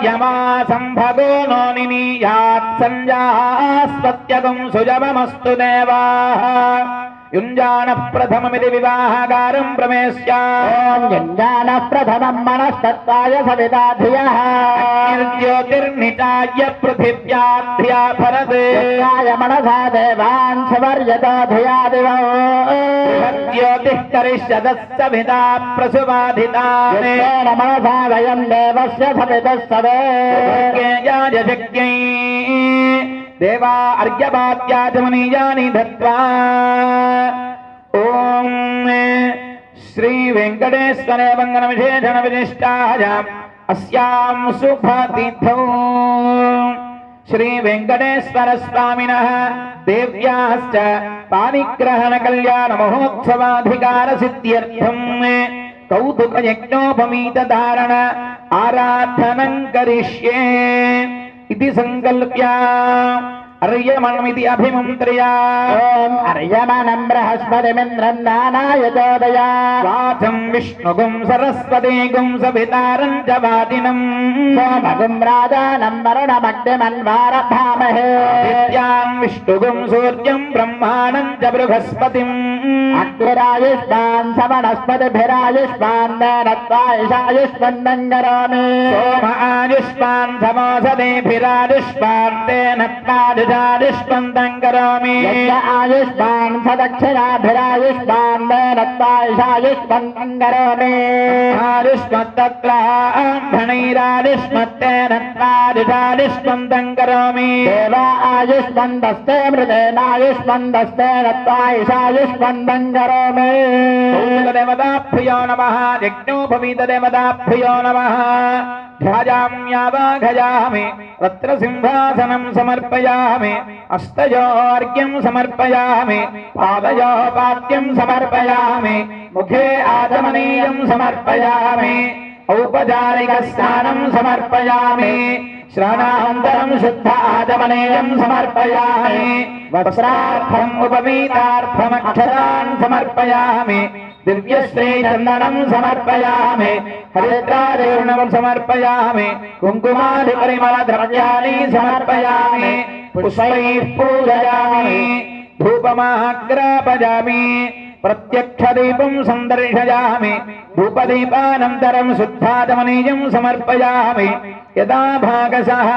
యమా సంభగో నో నినీయాత్ సంజాస్పత్యగం సుజవమస్తు దేవాః యుంజాన ప్రథమమిది వివాహకారం ప్రవేశ్య ఓం యుంజాన ప్రథమం మనస్తత్వాయ సవితా ధియః జ్యోతిర్నిటాయ పృథివ్యాధ్యా భరతే మనసా దేవాన్ సువర్యతో ధియా దివో జ్యోతిః కరిష్యదస్సవితా ప్రసువాధితానే మనసా వయం దేవస్య సవితస్సవే యజ్ఞై దేవా అర్ఘ్యపాత్యాచమనీయాని దత్వా ఓం శ్రీ వెంకటేశ్వర వందన విశేషణ విశిష్టాయ అస్యాం శుభతిథౌ శ్రీ వెంకటేశ్వర స్వామినః దేవ్యాశ్చ పాణిగ్రహణ కళ్యాణ మహోత్సవాధికార సిద్ధ్యర్థం కౌతుక యజ్ఞోపమీత ధారణ ఆరాధనం కరిష్యే ఇది సంకల్ప్య అర్యమణమితి అభిమంత్రయా ఓం అర్యమణం బృహస్పతిమింద్రం నానాయతోదయా వాచం విష్ణుగుం సరస్వతీగుం సవితారం చ వాదినం సోమగుం రాజానం వరుణమగ్నిమన్వారభామహే విద్యాం విష్ణుగుం సూర్యం బ్రహ్మాణం చ బృహస్పతిం అగ్నిరాయుష్మాన్ సమనస్పతిభిరాయుష్మాన్ నేనత్వాయుషాయుష్మందం కరోమి సోమ ఆయుష్మాన్ సమోసదేభిరాయుష్మాన్ తేన త్వాయుషాయుష్మందం కరోమి యజ్ఞ ఆయుష్మాన్ సదక్షిణాభిరాయుష్మాన్ నేనత్వాయుషాయుష్మందం కరోమి ఆయుష్మత్తత్రాభణైరాయుష్మత్తేన త్వాయుషాయుష్మందం కరోమి దేవా ఆయుష్మందస్తే మృదేనాయుష్మందస్తేన త్వాయుషాయుష్మందం కరోమి దేవతాభ్యో నమః యజ్ఞోపవీతదేవతాభ్యో నమః ధ్యాయామ్యావాఘయామి రత్నసింహాసనం సమర్పయామి అష్టయోర్ఘ్యం సమర్పయామి పాదయో పాద్యం సమర్పయామి ముఖే ఆచమనీయం సమర్పయామి ఔపచారిక స్నానం సమర్పయామి శ్రవణానంతరం శుద్ధ ఆచమనీయం సమర్పయామి వస్త్రార్థం ఉపవీతార్థమక్షరాన్ సమర్పయామి దివ్యశ్రీచందనం సమర్పయామి హరిద్రాచూర్ణం సమర్పయామి కుంకుమాది పరిమళ ద్రవ్యాన్ని సమర్పయామి పుష్పైః పూజయామి ధూపమాగ్రాపయామి ప్రత్యక్షదీపం సందర్శయామి ధూపదీపానంతరం శుద్ధాచమనీయం సమర్పయామి యదా భాగశః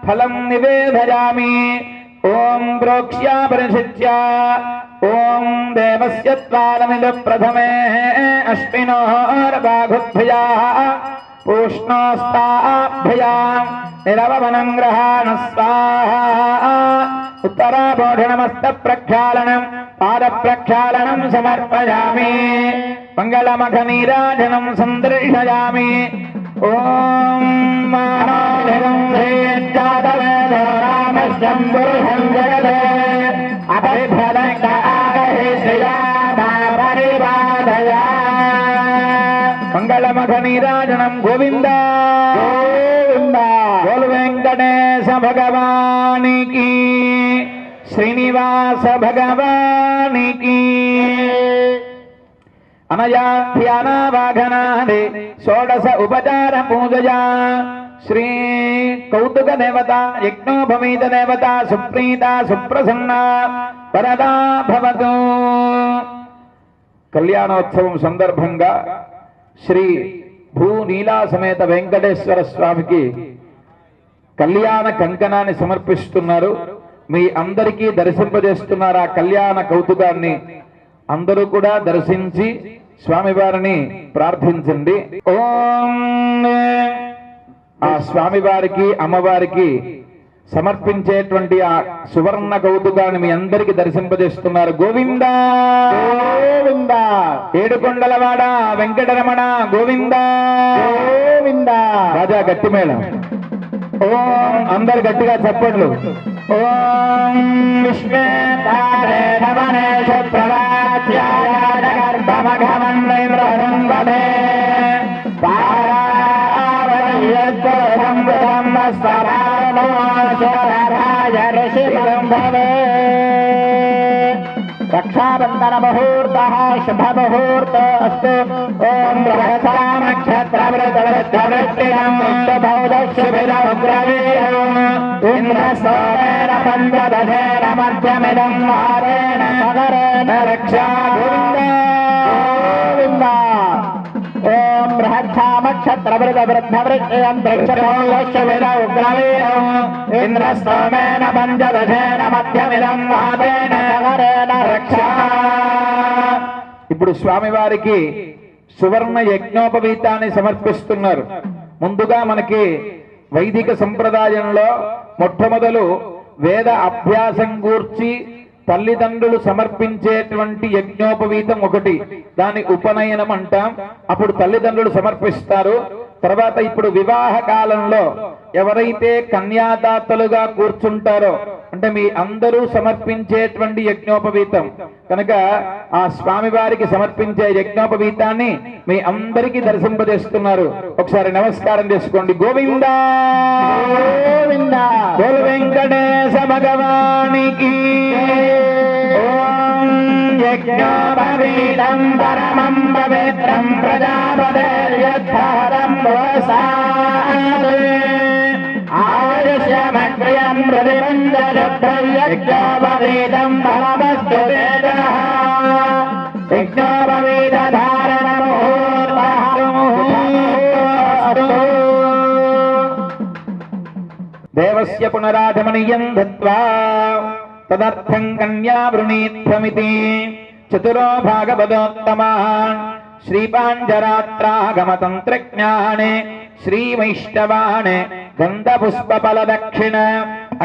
ఫలం నివేదయామి ఓం ప్రోక్ష్యా పరిశిచ్య ఓం దేవస్య త్వాలమిద ప్రథమే అశ్వినోర్బాహుభ్యాః పూష్ణోస్తాభ్యాం నిరవమనం గ్రహాణ స్వాహా ఉత్తరాబోధనమస్త ప్రక్షాళనం పాద ప్రక్షాళనం సమర్పయామి మంగళమఖ నీరాజనం సందర్శయామి ఓం మానోధరం శ్రీజాతవేదో రామస్యం పురుషం జగదే మంగళమఖ నీరాజనం గోవింద గోవింద బోలు వెంకటేశ భగవానికి శ్రీనివాస భగవానికి అనయా ధ్యానావాఘనాది షోడశ ఉపచార పూజయా శ్రీ కౌతుక దేవత యజ్ఞోపవీత దేవత సుప్రీత సుప్రసన్న వరదా భవతు. కళ్యాణోత్సవం సందర్భంగా శ్రీ భూనీలా సమేత వెంకటేశ్వర స్వామికి కళ్యాణ కంకణాన్ని సమర్పిస్తున్నారు. మీ అందరికీ దర్శింపజేస్తున్నారు. ఆ కళ్యాణ కౌతుకాన్ని అందరూ కూడా దర్శించి స్వామివారిని ప్రార్థించండి. ఓం ఆ స్వామివారికి అమ్మవారికి సమర్పించేటువంటి ఆ సువర్ణ కౌతుకాన్ని మీ అందరికి దర్శింపజేస్తున్నారు. గోవింద గోవింద ఏడుకొండలవాడ వెంకటరమణ గోవింద గోవింద. రాజా గట్టి మేళం. ఓం అందరు గట్టిగా చెప్పట్లు. ఓం విశ్వేతారేణమనేషు ప్రవాచ్యాయ గర్భమఘమన్వై బ్రహ్మణే రక్షాబంధన ముహూర్త శుభ ముహూర్త అస్తు. ఓం ఇంద్రస్తోమేన పంచదశేన మధ్యమిదం వారేణ సగరేణ రక్షా గోవింద. ఓం బృహత్సామక్షత్రవృత వృద్ధవృక్షయంత్రక్షోగ్రవీరం ఇంద్రస్తోమేన పంచదశేన మధ్యమిదం వారేణ సగరేణ రక్షా. ఇప్పుడు స్వామివారికి సువర్ణ యజ్ఞోపవీతాన్ని సమర్పిస్తున్నారు. ముందుగా మనకి వైదిక సంప్రదాయంలో మొట్టమొదలు వేద అభ్యాసం గూర్చి తల్లిదండ్రులు సమర్పించేటువంటి యజ్ఞోపవీతం ఒకటి, దాని ఉపనయనం అంటాం. అప్పుడు తల్లిదండ్రులు సమర్పిస్తారు. తర్వాత ఇప్పుడు వివాహ కాలంలో ఎవరైతే కన్యాదాతలుగా కూర్చుంటారో అంటే మీ అందరూ సమర్పించేటువంటి యజ్ఞోపవీతం కనుక ఆ స్వామివారికి సమర్పించే యజ్ఞోపవీతాన్ని మీ అందరికీ దర్శింపజేస్తున్నారు. ఒకసారి నమస్కారం చేసుకోండి. గోవింద గోవింద. గోల వెంకటేశ భగవానికి. ఓం యజ్ఞోపవీతం పరమం పవిత్రం ప్రజాపతిర్యద్ధరం ఆయుష్యమగ్రియం యజ్ఞోపవీతం పరమస్తు తేజః. యజ్ఞోపవీత ధారణ ముహూర్తః దేవస్య పునరాధమనీయం దత్వా తదర్థం కన్యా వృణీత్వమితి. చతురో భాగవతోత్తమాన్ శ్రీపాంజరాత్రాగమతంత్రజ్ఞానే శ్రీవైష్ణవానే గంధపుష్పఫలదక్షిణ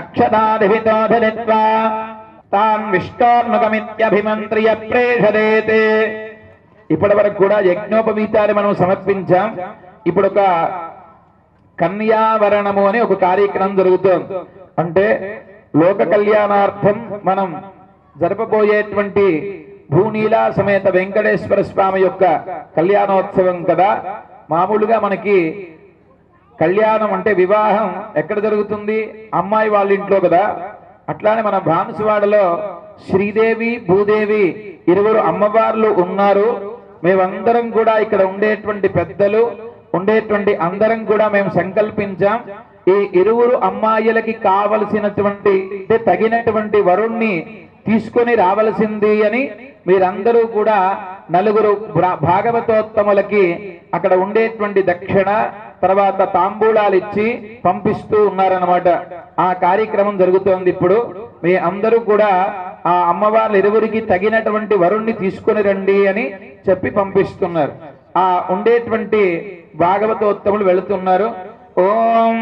అక్షతాదిభితో ధరిత్వా తాన్ విష్ణోర్నుగమిత్యభిమంత్రియ ప్రేషదేతే. ఇప్పటి వరకు కూడా యజ్ఞోపవీతాన్ని మనం సమర్పించాం. ఇప్పుడు ఒక కన్యావరణము అని ఒక కార్యక్రమం జరుగుతోంది. అంటే లోక కళ్యాణార్థం మనం జరపబోయేటువంటి భూనీలా సమేత వెంకటేశ్వర స్వామి యొక్క కళ్యాణోత్సవం కదా. మామూలుగా మనకి కళ్యాణం అంటే వివాహం ఎక్కడ జరుగుతుంది? అమ్మాయి వాళ్ళ ఇంట్లో కదా. అట్లానే మన భానుసువాడలో శ్రీదేవి భూదేవి ఇరువురు అమ్మవార్లు ఉన్నారు. మేమందరం కూడా ఇక్కడ ఉండేటువంటి పెద్దలు ఉండేటువంటి అందరం కూడా మేము సంకల్పించాం, ఈ ఇరువురు అమ్మాయిలకి కావలసినటువంటి తగినటువంటి వరుణ్ణి తీసుకొని రావలసింది అని మీరందరూ కూడా నలుగురు భాగవతోత్తములకి అక్కడ ఉండేటువంటి దక్షిణ తర్వాత తాంబూలాలు ఇచ్చి పంపిస్తూ ఉన్నారన్నమాట. ఆ కార్యక్రమం జరుగుతోంది. ఇప్పుడు మీ అందరూ కూడా ఆ అమ్మవార్లు ఇరువురికి తగినటువంటి వరుణ్ణి తీసుకొని రండి అని చెప్పి పంపిస్తున్నారు. ఆ ఉండేటువంటి భాగవతోత్తములు వెళుతున్నారు. ఓం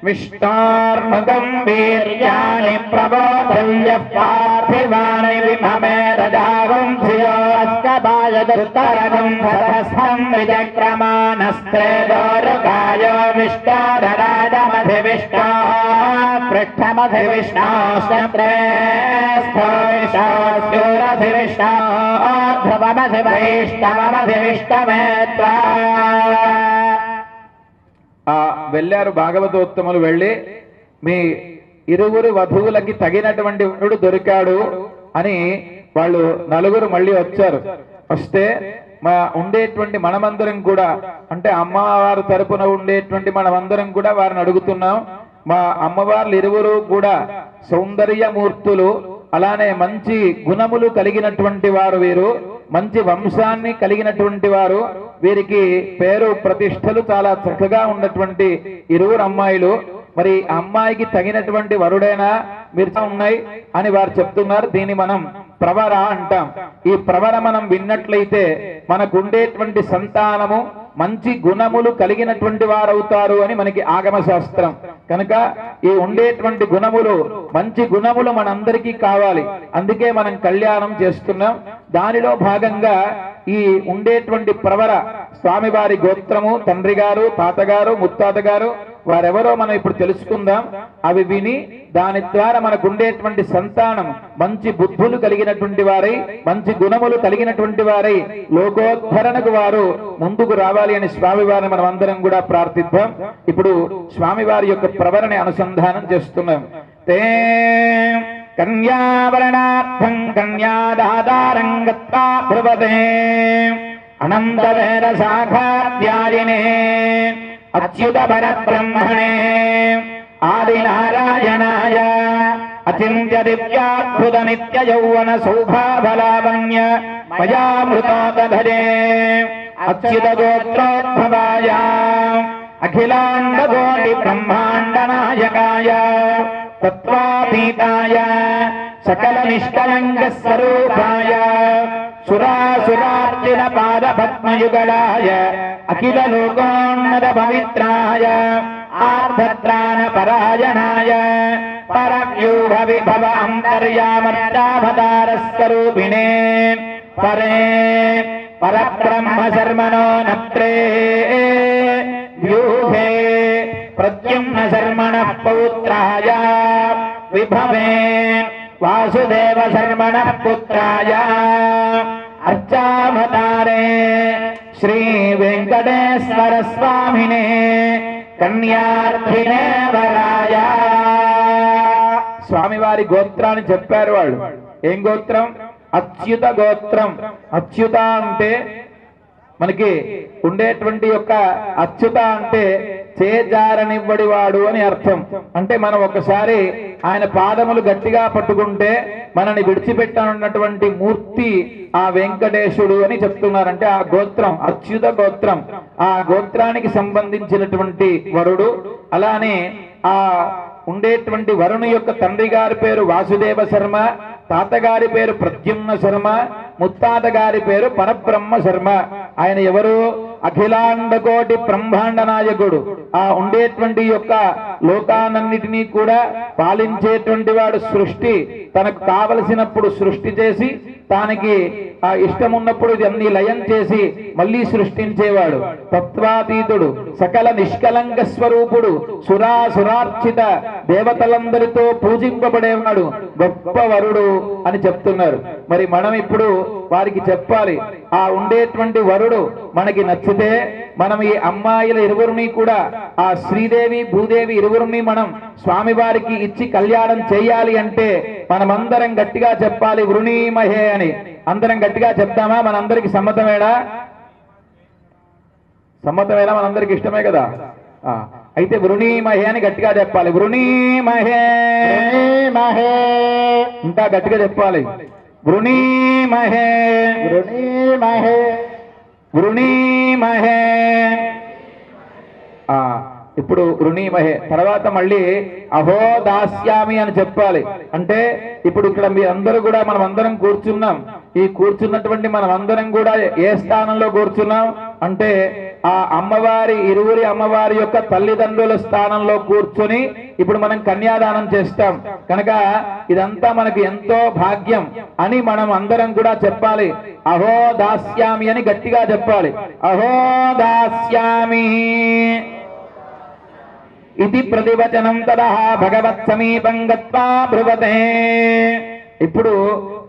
విష్ణార్ముఖం వీర్యాని ప్రబోధయ్య పార్థివాని విమమే రజాగం శ్రియోస్తబాయదుత్తరగం సదస్థం విజక్రమాణస్తే దోరుకాయో విష్ణోధరాజమధి విష్ణో పృష్ఠమధి విష్ణోస్త్రేస్థో విష్ణోస్యూరధి విష్ణో ధ్రువమధి వైష్ణవమధి విష్ణమే త్వా. ఆ వెళ్ళారు భాగవతోత్తములు. వెళ్ళి మీ ఇరువురు వధువులకి తగినటువంటి వరుడు దొరికాడు అని వాళ్ళు నలుగురు మళ్ళీ వచ్చారు. వస్తే మా ఉండేటువంటి మనమందరం కూడా అంటే అమ్మవారు తరపున ఉండేటువంటి మనమందరం కూడా వారిని అడుగుతున్నాం. మా అమ్మవార్లు ఇరువురు కూడా సౌందర్యమూర్తులు, అలానే మంచి గుణములు కలిగినటువంటి వారు, వీరు మంచి వంశాన్ని కలిగినటువంటి వారు, వీరికి పేరు ప్రతిష్టలు చాలా చక్కగా ఉన్నటువంటి ఇరువురు అమ్మాయిలు. మరి అమ్మాయికి తగినటువంటి వరుడైనా మీరు ఉన్నాయి అని వారు చెప్తున్నారు. దీన్ని మనం ప్రవర అంటాం. ఈ ప్రవర మనం విన్నట్లయితే మనకు ఉండేటువంటి సంతానము మంచి గుణములు కలిగినటువంటి వారవుతారు అని మనకి ఆగమ శాస్త్రం. కనుక ఈ ఉండేటువంటి గుణములు మంచి గుణములు మనందరికీ కావాలి. అందుకే మనం కళ్యాణం చేస్తున్నాం. దానిలో భాగంగా ఈ ఉండేటువంటి ప్రవర స్వామివారి గోత్రము, తండ్రి గారు, తాతగారు, ముత్తాత గారు వారెవరో మనం ఇప్పుడు తెలుసుకుందాం. అవి విని దాని ద్వారా మనకు ఉండేటువంటి సంతానం మంచి బుద్ధులు కలిగినటువంటి వారై, మంచి గుణములు కలిగినటువంటి వారై లోకోద్ధరణకు వారు ముందుకు రావాలి అని స్వామివారిని మనం అందరం కూడా ప్రార్థిద్దాం. ఇప్పుడు స్వామివారి యొక్క ప్రవరణ అనుసంధానం చేస్తున్నాం. తే కన్యావరణార్థం కన్యాదాతారం గత్వా భ్రువతే అనంతవేద శాఖాధ్యాయినే అచ్యుత పరబ్రహ్మణే ఆదినారాయణాయ అచింత్య దివ్యాద్భుత నిత్య యౌవన శోభాబలావణ్య మయామృతోదభజే అచ్యుత గోత్రోద్భవాయ అఖిలాండ కోటి బ్రహ్మాండ నాయకాయ తత్వాతీతాయ సకల నిష్కలంక స్వరూపాయ సురాసురార్జున పాద పద్మయుగళాయ అఖిల లోకోన్నత పవిత్రాయ ఆర్ధత్రాణ పరాయణాయ పరవ్యూహ విభవ అంతర్యామర్చావతార స్వరూపిణే పరే పరబ్రహ్మ శర్మణో నత్రే వ్యూహే ప్రద్యుమ్న శర్మణ పౌత్రాయ విభవే వాసుదేవ శర్మణ పుత్రాయ అర్చావతారే శ్రీ వెంకటేశ్వర స్వామినే కన్యార్థినే వరాయ. స్వామివారి గోత్రాన్ని చెప్పారు వాళ్ళు. ఏం గోత్రం? అచ్యుత గోత్రం. అచ్యుత అంటే మనకి ఉండేటువంటి యొక్క అచ్యుత అంటే చేజారనివ్వడివాడు అని అర్థం. అంటే మనం ఒకసారి ఆయన పాదములు గట్టిగా పట్టుకుంటే మనని విడిచిపెట్టనున్నటువంటి మూర్తి ఆ వెంకటేశుడు అని చెప్తున్నారంటే ఆ గోత్రం అచ్యుత గోత్రం. ఆ గోత్రానికి సంబంధించినటువంటి వరుడు. అలానే ఆ ఉండేటువంటి వరుణు యొక్క తండ్రి గారి పేరు వాసుదేవ శర్మ, తాతగారి పేరు ప్రద్యుమ్న శర్మ, ముత్తాత గారి పేరు పరబ్రహ్మ శర్మ. ఆయన ఎవరు? అఖిలాండ కోటి బ్రహ్మాండ నాయకుడు. ఆ ఉండేటువంటి యొక్క లోకానన్నిటినీ కూడా పాలించేటువంటి వాడు. సృష్టి తనకు కావలసినప్పుడు సృష్టి చేసి తానికి ఆ ఇష్టం ఉన్నప్పుడు అన్ని లయం చేసి మళ్ళీ సృష్టించేవాడు. తత్వాతీతుడు, సకల నిష్కలంక స్వరూపుడు, సురాసురార్చిత దేవతలందరితో పూజింపబడేవాడు, గొప్ప వరుడు అని చెప్తున్నారు. మరి మనం ఇప్పుడు వారికి చెప్పాలి. ఆ ఉండేటువంటి వరుడు మనకి నచ్చితే మనం ఈ అమ్మాయిల ఇరువురిని కూడా ఆ శ్రీదేవి భూదేవి ఇరువురిని మనం స్వామివారికి ఇచ్చి కళ్యాణం చేయాలి అంటే మనమందరం గట్టిగా చెప్పాలి వృణీమహే అని. అందరం గట్టిగా చెప్తామా? మనందరికి సమ్మతమేనా? సమ్మతమేనా? మనందరికి ఇష్టమే కదా. అయితే వృణీమహే అని గట్టిగా చెప్పాలి. వృణీమహే మహే. ఇంకా గట్టిగా చెప్పాలి. వృణీమహే వృణీమహే వృణీమహే. ఇప్పుడు వృణీమహే తర్వాత మళ్ళీ అహో దాస్యామి అని చెప్పాలి. అంటే ఇప్పుడు ఇక్కడ మీ అందరూ కూడా మనం అందరం కూర్చున్నాం. ఈ కూర్చున్నటువంటి మనం అందరం కూడా ఏ స్థానంలో కూర్చున్నాం అంటే ఆ అమ్మవారి ఇరువురి అమ్మవారి యొక్క తల్లిదండ్రుల స్థానంలో కూర్చొని ఇప్పుడు మనం కన్యాదానం చేస్తాం. కనుక ఇదంతా మనకు ఎంతో భాగ్యం అని మనం అందరం కూడా చెప్పాలి. అహో దాస్యామి అని గట్టిగా చెప్పాలి. అహో దాస్యామి ఇది ప్రతివచనం తదహ భగవత్ సమీపం గత్వా భ్రువతే. ఇప్పుడు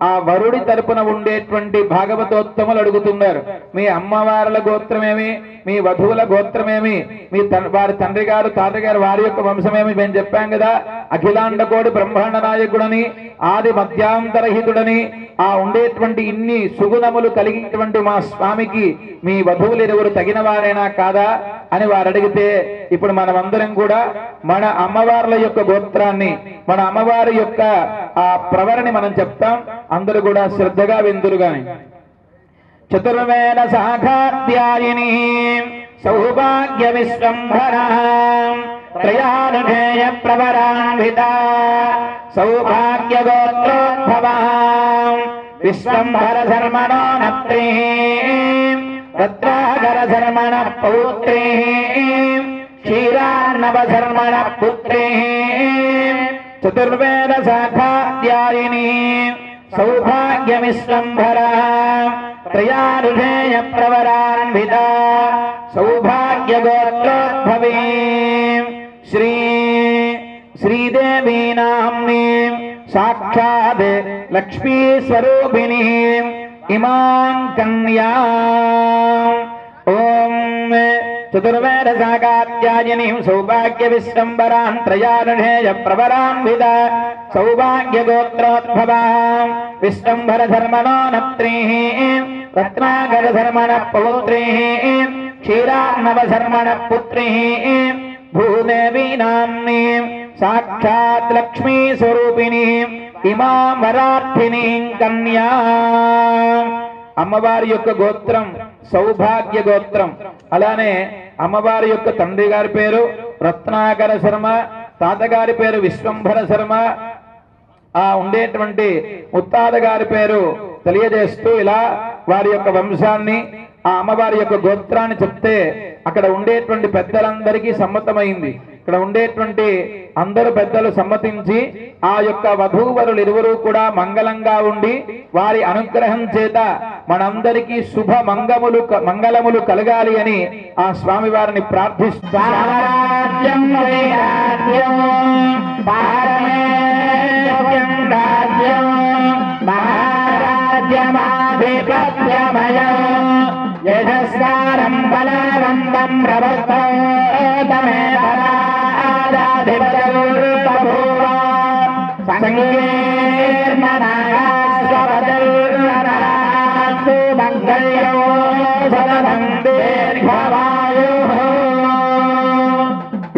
ఆ వరుడి తరపున ఉండేటువంటి భాగవతోత్తములు అడుగుతున్నారు, మీ అమ్మవార్ల గోత్రమేమి, మీ వధువుల గోత్రమేమి, మీ వారి తండ్రి గారు తాతగారు వారి యొక్క వంశమేమి? మేము చెప్పాం కదా, అఖిలాండ కోటి బ్రహ్మాండ నాయకుడని, ఆది మధ్యాంతరహితుడని, ఆ ఉండేటువంటి ఇన్ని సుగుణములు కలిగినటువంటి మా స్వామికి మీ వధువులు ఇరువురు తగిన వారేనా కాదా అని వారు అడిగితే ఇప్పుడు మనమందరం కూడా మన అమ్మవార్ల యొక్క గోత్రాన్ని, మన అమ్మవారి యొక్క ఆ ప్రవరని మనం చెప్తాం. అందరూ కూడా శ్రద్ధగా విందురుగాని. చతుర్వేద శాఖాధ్యాయిని సౌభాగ్య విశ్వంభరా త్రయానుజేయ ప్రవరాన్విత సౌభాగ్య గోత్రోద్భవ విశ్వంభర శర్మణో నత్రీ రత్నాకర శర్మణ పౌత్రే క్షీరార్ణవ శర్మణ పుత్రే చతుర్వేద శాఖాధ్యాయిని సౌభాగ్యమిశ్వంభర త్రయారుషేయ ప్రవరాన్విత సౌభాగ్యగోత్రోద్భవీ శ్రీదేవీ నామ్ని సాక్షాత్ లక్ష్మీ స్వరూపిణి ఇమాం కన్యా ఓం చతుర్వేద శాఖాధ్యాయినీం సౌభాగ్య విశ్వంబరాం త్రయారుషేయ ప్రవరాన్విత సౌభాగ్య గోత్రోద్భవాం విశ్వంభర ధర్మణో నత్రీః రత్నాకర ధర్మణ పౌత్రీః క్షీరార్ణవ ధర్మణ పుత్రీః భూదేవీ నామ్ని సాక్షాత్ లక్ష్మీ స్వరూపిణి ఇమాం వరార్థిని కన్యా. అమ్మవారి యొక్క గోత్రం సౌభాగ్య గోత్రం. అలానే అమ్మవారి యొక్క తండ్రి గారి పేరు రత్నాకర శర్మ, తాతగారి పేరు విశ్వంభర శర్మ, ఆ ఉండేటువంటి ముత్తాత గారి పేరు తెలియజేస్తూ ఇలా వారి యొక్క వంశాన్ని ఆ అమ్మవారి యొక్క గోత్రాన్ని చెప్తే అక్కడ ఉండేటువంటి పెద్దలందరికీ సమ్మతమైంది. ఇక్కడ ఉండేటువంటి అందరు పెద్దలు సమ్మతించి ఆ యొక్క వధూవరులు ఇరువురు కూడా మంగళంగా ఉండి వారి అనుగ్రహం చేత మనందరికీ శుభ మంగళములు కలగాలి అని ఆ స్వామి వారిని యశస్కారం బలవంతం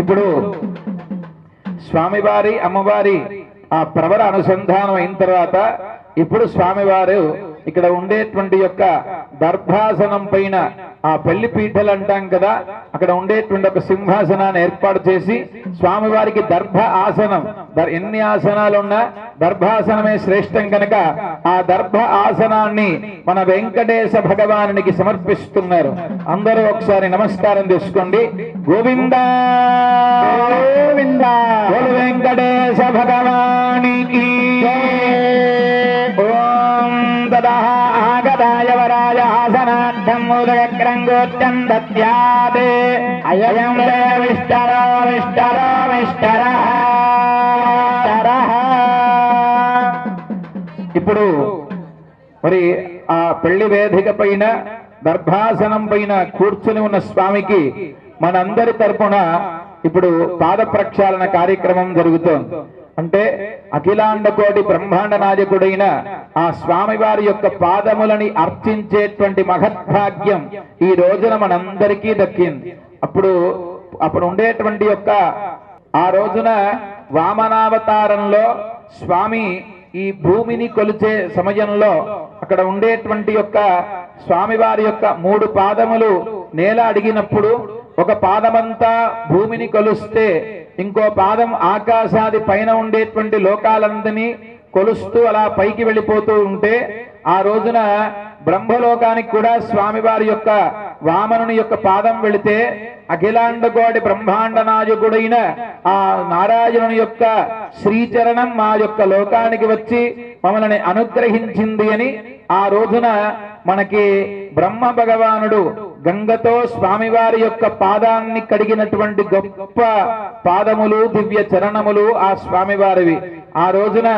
ఇప్పుడు స్వామివారి అమ్మవారి ఆ ప్రవర అనుసంధానం అయిన తర్వాత ఇప్పుడు స్వామివారు ఇక్కడ ఉండేటువంటి యొక్క దర్భాసనం పైన ఆ పెళ్లి పీఠలు అంటాం కదా, అక్కడ ఉండేటువంటి ఒక సింహాసనాన్ని ఏర్పాటు చేసి స్వామివారికి దర్భ ఆసనం, ఎన్ని ఆసనాలు ఉన్నా దర్భాసనమే శ్రేష్టం కనుక ఆ దర్భ ఆసనాన్ని మన వెంకటేశ భగవానునికి సమర్పిస్తున్నారు. అందరూ ఒకసారి నమస్కారం చేసుకోండి. గోవిందా గోవిందా వెంకటేశ భగవానికి. ఆగదాయ వరాయ ఆసనార్థం మూలగ్రంగోచ్చం దత్యాదే అయం విష్టరో విష్టరో విష్టరః. ఇప్పుడు మరి ఆ పెళ్లి వేదిక పైన దర్భాసనం పైన కూర్చుని ఉన్న స్వామికి మనందరి తరపున ఇప్పుడు పాద ప్రక్షాళన కార్యక్రమం జరుగుతోంది. అంటే అఖిలాండ కోటి బ్రహ్మాండ నాయకుడైన ఆ స్వామివారి యొక్క పాదములని అర్చించేటువంటి మహద్భాగ్యం ఈ రోజున మనందరికీ దక్కింది. అప్పుడు ఉండేటువంటి యొక్క ఆ రోజున వామనావతారంలో స్వామి ఈ భూమిని కొలిచే సమయంలో అక్కడ ఉండేటువంటి యొక్క స్వామివారి యొక్క 3 పాదములు నేల అడిగినప్పుడు ఒక పాదమంతా భూమిని కొలుస్తే ఇంకో పాదం ఆకాశాది పైన ఉండేటువంటి లోకాలందరినీ కొలుస్తూ అలా పైకి వెళ్ళిపోతూ ఉంటే ఆ రోజున బ్రహ్మలోకానికి కూడా స్వామివారి యొక్క వామనుని యొక్క పాదం వెళితే అఖిలాండ కోటి బ్రహ్మాండ నాయకుడైన ఆ నారాయణుని యొక్క శ్రీచరణం మా యొక్క లోకానికి వచ్చి మమ్మల్ని అనుగ్రహించింది అని ఆ రోజున మనకి బ్రహ్మ భగవానుడు గంగతో స్వామివారి యొక్క పాదాన్ని కడిగినటువంటి గొప్ప పాదములు దివ్య చరణములు ఆ స్వామివారివి. ఆ రోజున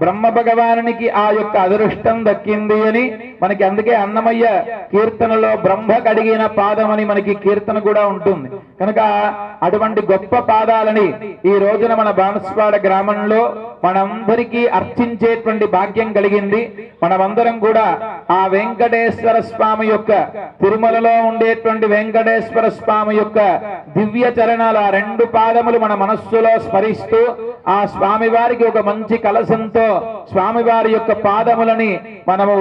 బ్రహ్మ భగవానునికి ఆ యొక్క అదృష్టం దక్కింది అని మనకి అందుకే అన్నమయ్య కీర్తనలో బ్రహ్మ కడిగిన పాదమని మనకి కీర్తన కూడా ఉంటుంది. కనుక అటువంటి గొప్ప పాదాలని ఈ రోజున మన బాన్స్వాడ గ్రామంలో మనందరికీ అర్చించేటువంటి భాగ్యం కలిగింది. మనమందరం కూడా ఆ వెంకటేశ్వర స్వామి యొక్క తిరుమలలో ఉండేటువంటి వెంకటేశ్వర స్వామి యొక్క దివ్య చరణాల 2 పాదములు మన మనస్సులో స్మరిస్తూ ఆ స్వామివారికి ఒక మంచి కలశంతో స్వామివారి యొక్క పాదములని మనము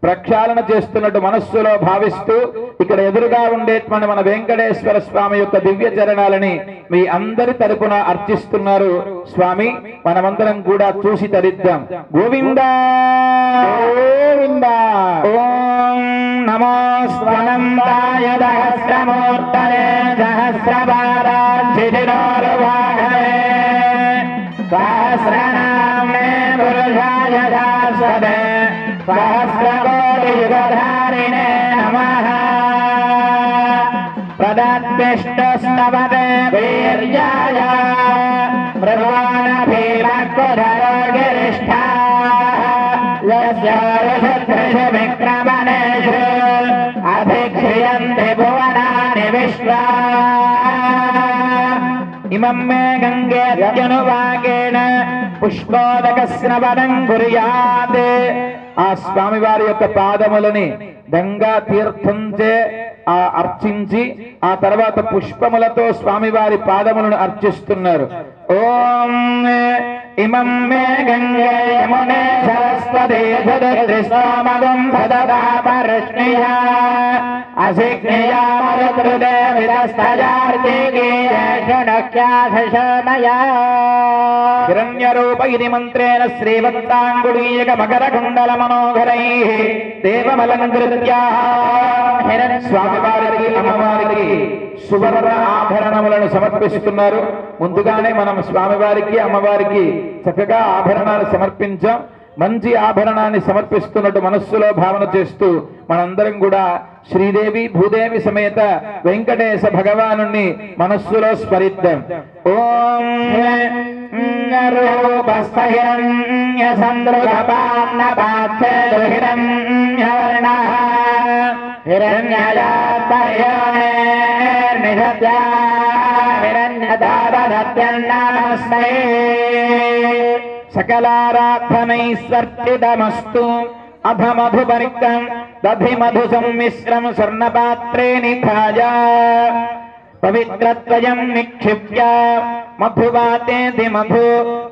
ప్రక్షాళన చేస్తున్నట్టు మనస్సులో భావిస్తూ ఇక్కడ ఎదురుగా ఉండేటువంటి మన వెంకటేశ్వర స్వామి యొక్క దివ్య చరణాలని మీ అందరి తరపున అర్చిస్తున్నారు స్వామి. మనమందరం కూడా చూసి తరిద్దాం. గోవిందా గోవిందా. ఓం నమో స్వనందాయ సహస్రమూర్తనే సహస్రపాదార్చితిరోరువాహనే సహస్రనామ్నే పురుషాయ శాశ్వతే సహస్రకోటియుగధారిణే నమః. ప్రదద్విష్టుస్తవతే వీర్యాయ ప్రధాన భీమకుధరోగిరిష్ఠాః యస్య విక్రమణేషు అభిక్ష్రియంతి భువనాని విశ్వా. ఇమం మే గంగేత్యనువాగేన పుష్పోదక స్నవనం కుర్యాత్. ఆ స్వామి వారి యొక్క పాదములని గంగా తీర్థంచే అర్చించి ఆ తర్వాత పుష్పములతో స్వామివారి పాదములను అర్చిస్తున్నారు. ఓం ఇమం మే గంగే యమునే సరస్వతి సోమగం సదదాపరష్ణియా అసిగ్నియా మరుద్రుదే విదస్తయార్తిగీయేషునక్యాశమయా. హిరణ్యరూప ఇది మంత్రేణ శ్రీవత్తాంగుళీయక మకర కుండల మనోహరైః దేవమలంకృత్య స్వామివారికి అమ్మవారికి సువర్ణ ఆభరణములను సమర్పిస్తున్నారు. ముందుగానే మనం స్వామివారికి అమ్మవారికి చక్కగా ఆభరణాలు సమర్పించాం. మంచి ఆభరణాన్ని సమర్పిస్తున్నట్టు మనస్సులో భావన చేస్తూ మనందరం కూడా శ్రీదేవి భూదేవి సమేత వెంకటేశ భగవాను మనస్సులో స్మరిద్దాం. ఓం సకలారాధనైస్వర్చితమస్తు. అధ మధుపరిక్తం దధి మధు సమ్మిశ్రం స్వర్ణపాత్రే నిధాయ పవిత్రత్వయం నిక్షిప్య మధువాతేతి మధు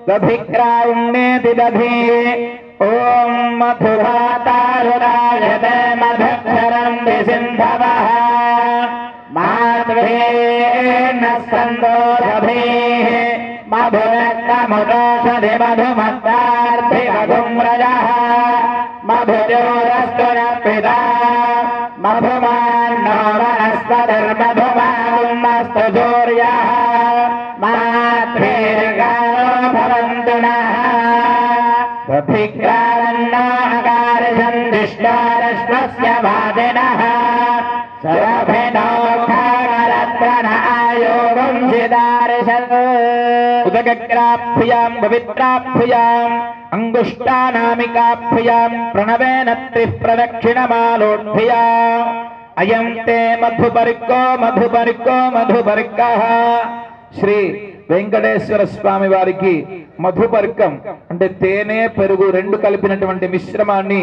దధిగ్రావుణ్యేతి దధి. ఓం మధువాతారురాయతే మధుక్షరం విసింధవః మాధ్వేన సందోషభీః మధురక్తముదోషధి మధుమత్తార్థి మధుమ్రజః మధుజోరస్తు న పితా మధుమాన్నో వనస్పతిర్మధుమాగుమస్తు సూర్యః మాధ్వీర్గానో భవంతు నః దధిగ్రావన్నోకారసందిష్టారశ్వస్య వాదినః ఉదగ్రాభ్యాం పవిత్రాభ్యాం అంగుష్టానామికాభ్యాం ప్రణవేన త్రిప్రదక్షిణమాలోఢ్యా. అయం తే మధుపరిక్కో మధుపరిక్కో మధుపరిక్కః. శ్రీ వెంకటేశ్వర స్వామి వారికి మధుపర్కం అంటే తేనె పెరుగు రెండు కలిపినటువంటి మిశ్రమాన్ని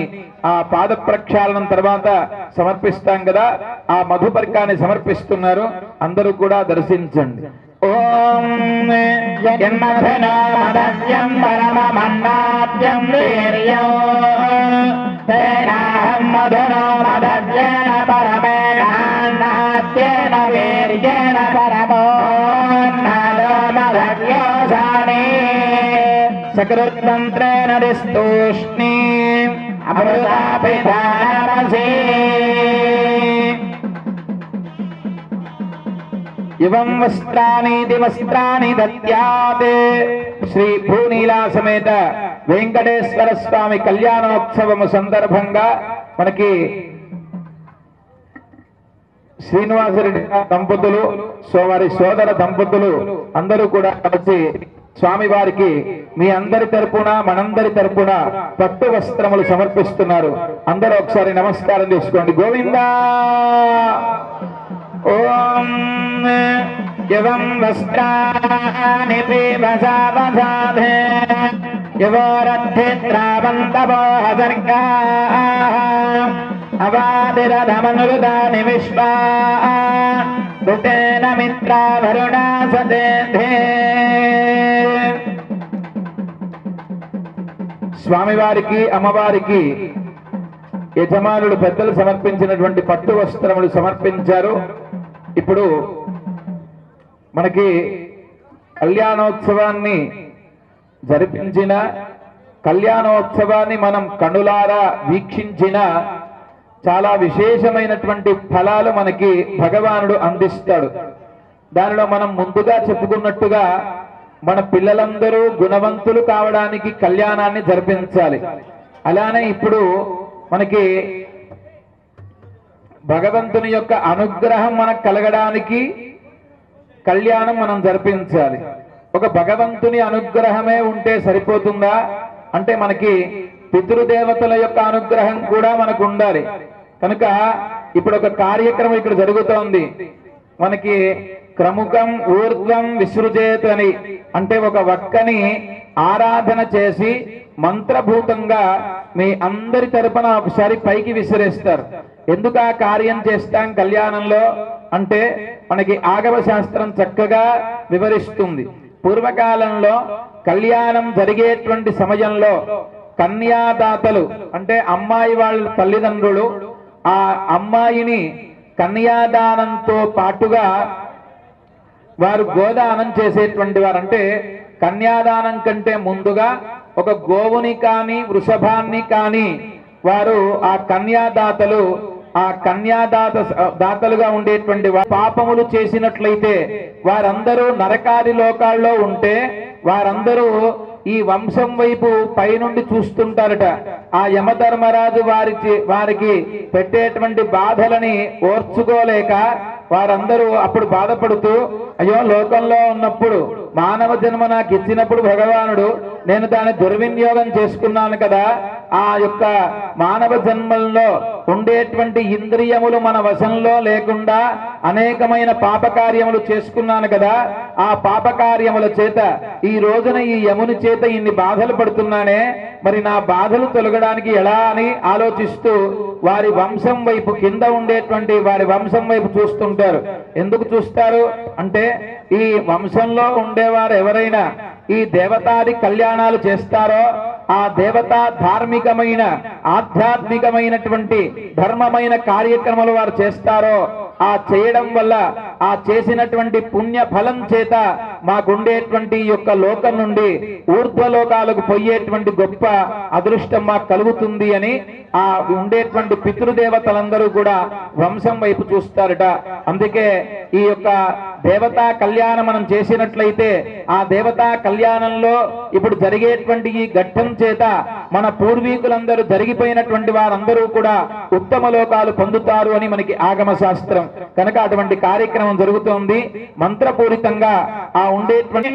ఆ పాద ప్రక్షాళనం తర్వాత సమర్పిస్తాం కదా, ఆ మధుపర్కాన్ని సమర్పిస్తున్నారు. అందరూ కూడా దర్శించండి. ఓం జన్మధనామదవ్యం పరమమన్నాద్యం వీర్యం తేనాహం మధునామదవ్యేన పరమేణాన్నాద్యేన వీర్యేణ పరమోన్నతమదవ్యోసానే సకృత్మంత్రేణ దిస్తూష్ణీ అమృతాపిధానమసీ. ఇవం వస్త్రానీతి వస్త్రాని దత్యాత్. శ్రీ భూనీలా సమేత వెంకటేశ్వర స్వామి కళ్యాణోత్సవము సందర్భంగా మనకి శ్రీనివాసరెడ్డి దంపతులు వారి సోదర దంపతులు అందరూ కూడా కలిసి స్వామి వారికి మీ అందరి తరపున మనందరి తరపున పట్టు వస్త్రములు సమర్పిస్తున్నారు. అందరూ ఒకసారి నమస్కారం చేసుకోండి. గోవిందా. ఓం యం వస్త్రాని పీవసావసాధే యవోరద్ధిత్రావంతవోహసర్గాః అవాదిరధమనురుదాని విశ్వా ఋతేన మిత్రావరుణా సదేధే. స్వామివారికి అమ్మవారికి యజమానులు పెద్దలు సమర్పించినటువంటి పట్టు వస్త్రములు సమర్పించారు. ఇప్పుడు మనకి కళ్యాణోత్సవాన్ని జరిపించిన, కళ్యాణోత్సవాన్ని మనం కనులారా వీక్షించిన చాలా విశేషమైనటువంటి ఫలాలు మనకి భగవానుడు అందిస్తాడు. దానిలో మనం ముందుగా చెప్పుకున్నట్టుగా మన పిల్లలందరూ గుణవంతులు కావడానికి కళ్యాణాన్ని జరిపించాలి. అలానే ఇప్పుడు మనకి భగవంతుని యొక్క అనుగ్రహం మనకు కలగడానికి కళ్యాణం మనం జరిపించాలి. ఒక భగవంతుని అనుగ్రహమే ఉంటే సరిపోతుందా అంటే మనకి పితృదేవతల యొక్క అనుగ్రహం కూడా మనకు ఉండాలి. కనుక ఇప్పుడు ఒక కార్యక్రమం ఇక్కడ జరుగుతోంది. మనకి క్రముకం ఊర్ధ్వం విసృజేత్ అని అంటే ఒక వక్కని ఆరాధన చేసి మంత్రభూతంగా మీ అందరి తరపున ఒకసారి పైకి విసిరేస్తారు. ఎందుకు ఆ కార్యం చేస్తాం కళ్యాణంలో అంటే మనకి ఆగమ శాస్త్రం చక్కగా వివరిస్తుంది. పూర్వకాలంలో కళ్యాణం జరిగేటువంటి సమయంలో కన్యాదాతలు అంటే అమ్మాయి వాళ్ళ తల్లిదండ్రులు ఆ అమ్మాయిని కన్యాదానంతో పాటుగా వారు గోదానం చేసేటువంటి వారు. అంటే కన్యాదానం కంటే ముందుగా ఒక గోవుని కానీ వృషభాన్ని కానీ వారు ఆ కన్యాదాతలు ఆ దాతలుగా ఉండేటువంటి పాపములు చేసినట్లయితే వారందరూ నరకాది లోకాల్లో ఉంటే వారందరూ ఈ వంశం వైపు పైనుండి చూస్తుంటారట. ఆ యమధర్మరాజు వారికి పెట్టేటువంటి బాధలని ఓర్చుకోలేక వారందరూ అప్పుడు బాధపడుతూ అయ్యో లోకంలో ఉన్నప్పుడు మానవ జన్మ నాకు ఇచ్చినప్పుడు భగవానుడు నేను దాన్ని దుర్వినియోగం చేసుకున్నాను కదా, ఆ యొక్క మానవ జన్మల్లో ఉండేటువంటి ఇంద్రియములు మన వశంలో లేకుండా అనేకమైన పాపకార్యములు చేసుకున్నాను కదా, ఆ పాపకార్యముల చేత ఈ రోజున ఈ యముని చేత ఇన్ని బాధలు పడుతున్నానే, మరి నా బాధలు తొలగడానికి ఎలా అని ఆలోచిస్తూ వారి వంశం వైపు కింద ఉండేటువంటి వారి వంశం వైపు చూస్తుంటారు. ఎందుకు చూస్తారు అంటే ఈ వంశంలో ఉండేవారు ఎవరైనా ఈ దేవతాది కళ్యాణాలు చేస్తారో ఆ దేవతా ధార్మికమైన ఆధ్యాత్మికమైనటువంటి ధర్మమైన కార్యక్రమాలు వారు చేస్తారో ఆ చేయడం వల్ల ఆ చేసినటువంటి పుణ్య ఫలం చేత మాకుండేటువంటి యొక్క లోకం నుండి ఊర్ధ్వలోకాలకు పోయేటువంటి గొప్ప అదృష్టం మాకు కలుగుతుంది అని ఆ ఉండేటువంటి పితృదేవతలందరూ కూడా వంశం వైపు చూస్తారట. అందుకే ఈ యొక్క దేవతా కళ్యాణం మనం చేసినట్లయితే ఆ దేవతా కళ్యాణంలో ఇప్పుడు జరిగేటువంటి ఈ ఘట్టం చేత మన పూర్వీకులందరూ జరిగిపోయినటువంటి వారందరూ కూడా ఉత్తమ లోకాలు పొందుతారు అని మనకి ఆగమ శాస్త్రం. కనుక అటువంటి కార్యక్రమం జరుగుతోంది. మంత్రపూరితంగా ఆ ఉండేటువంటి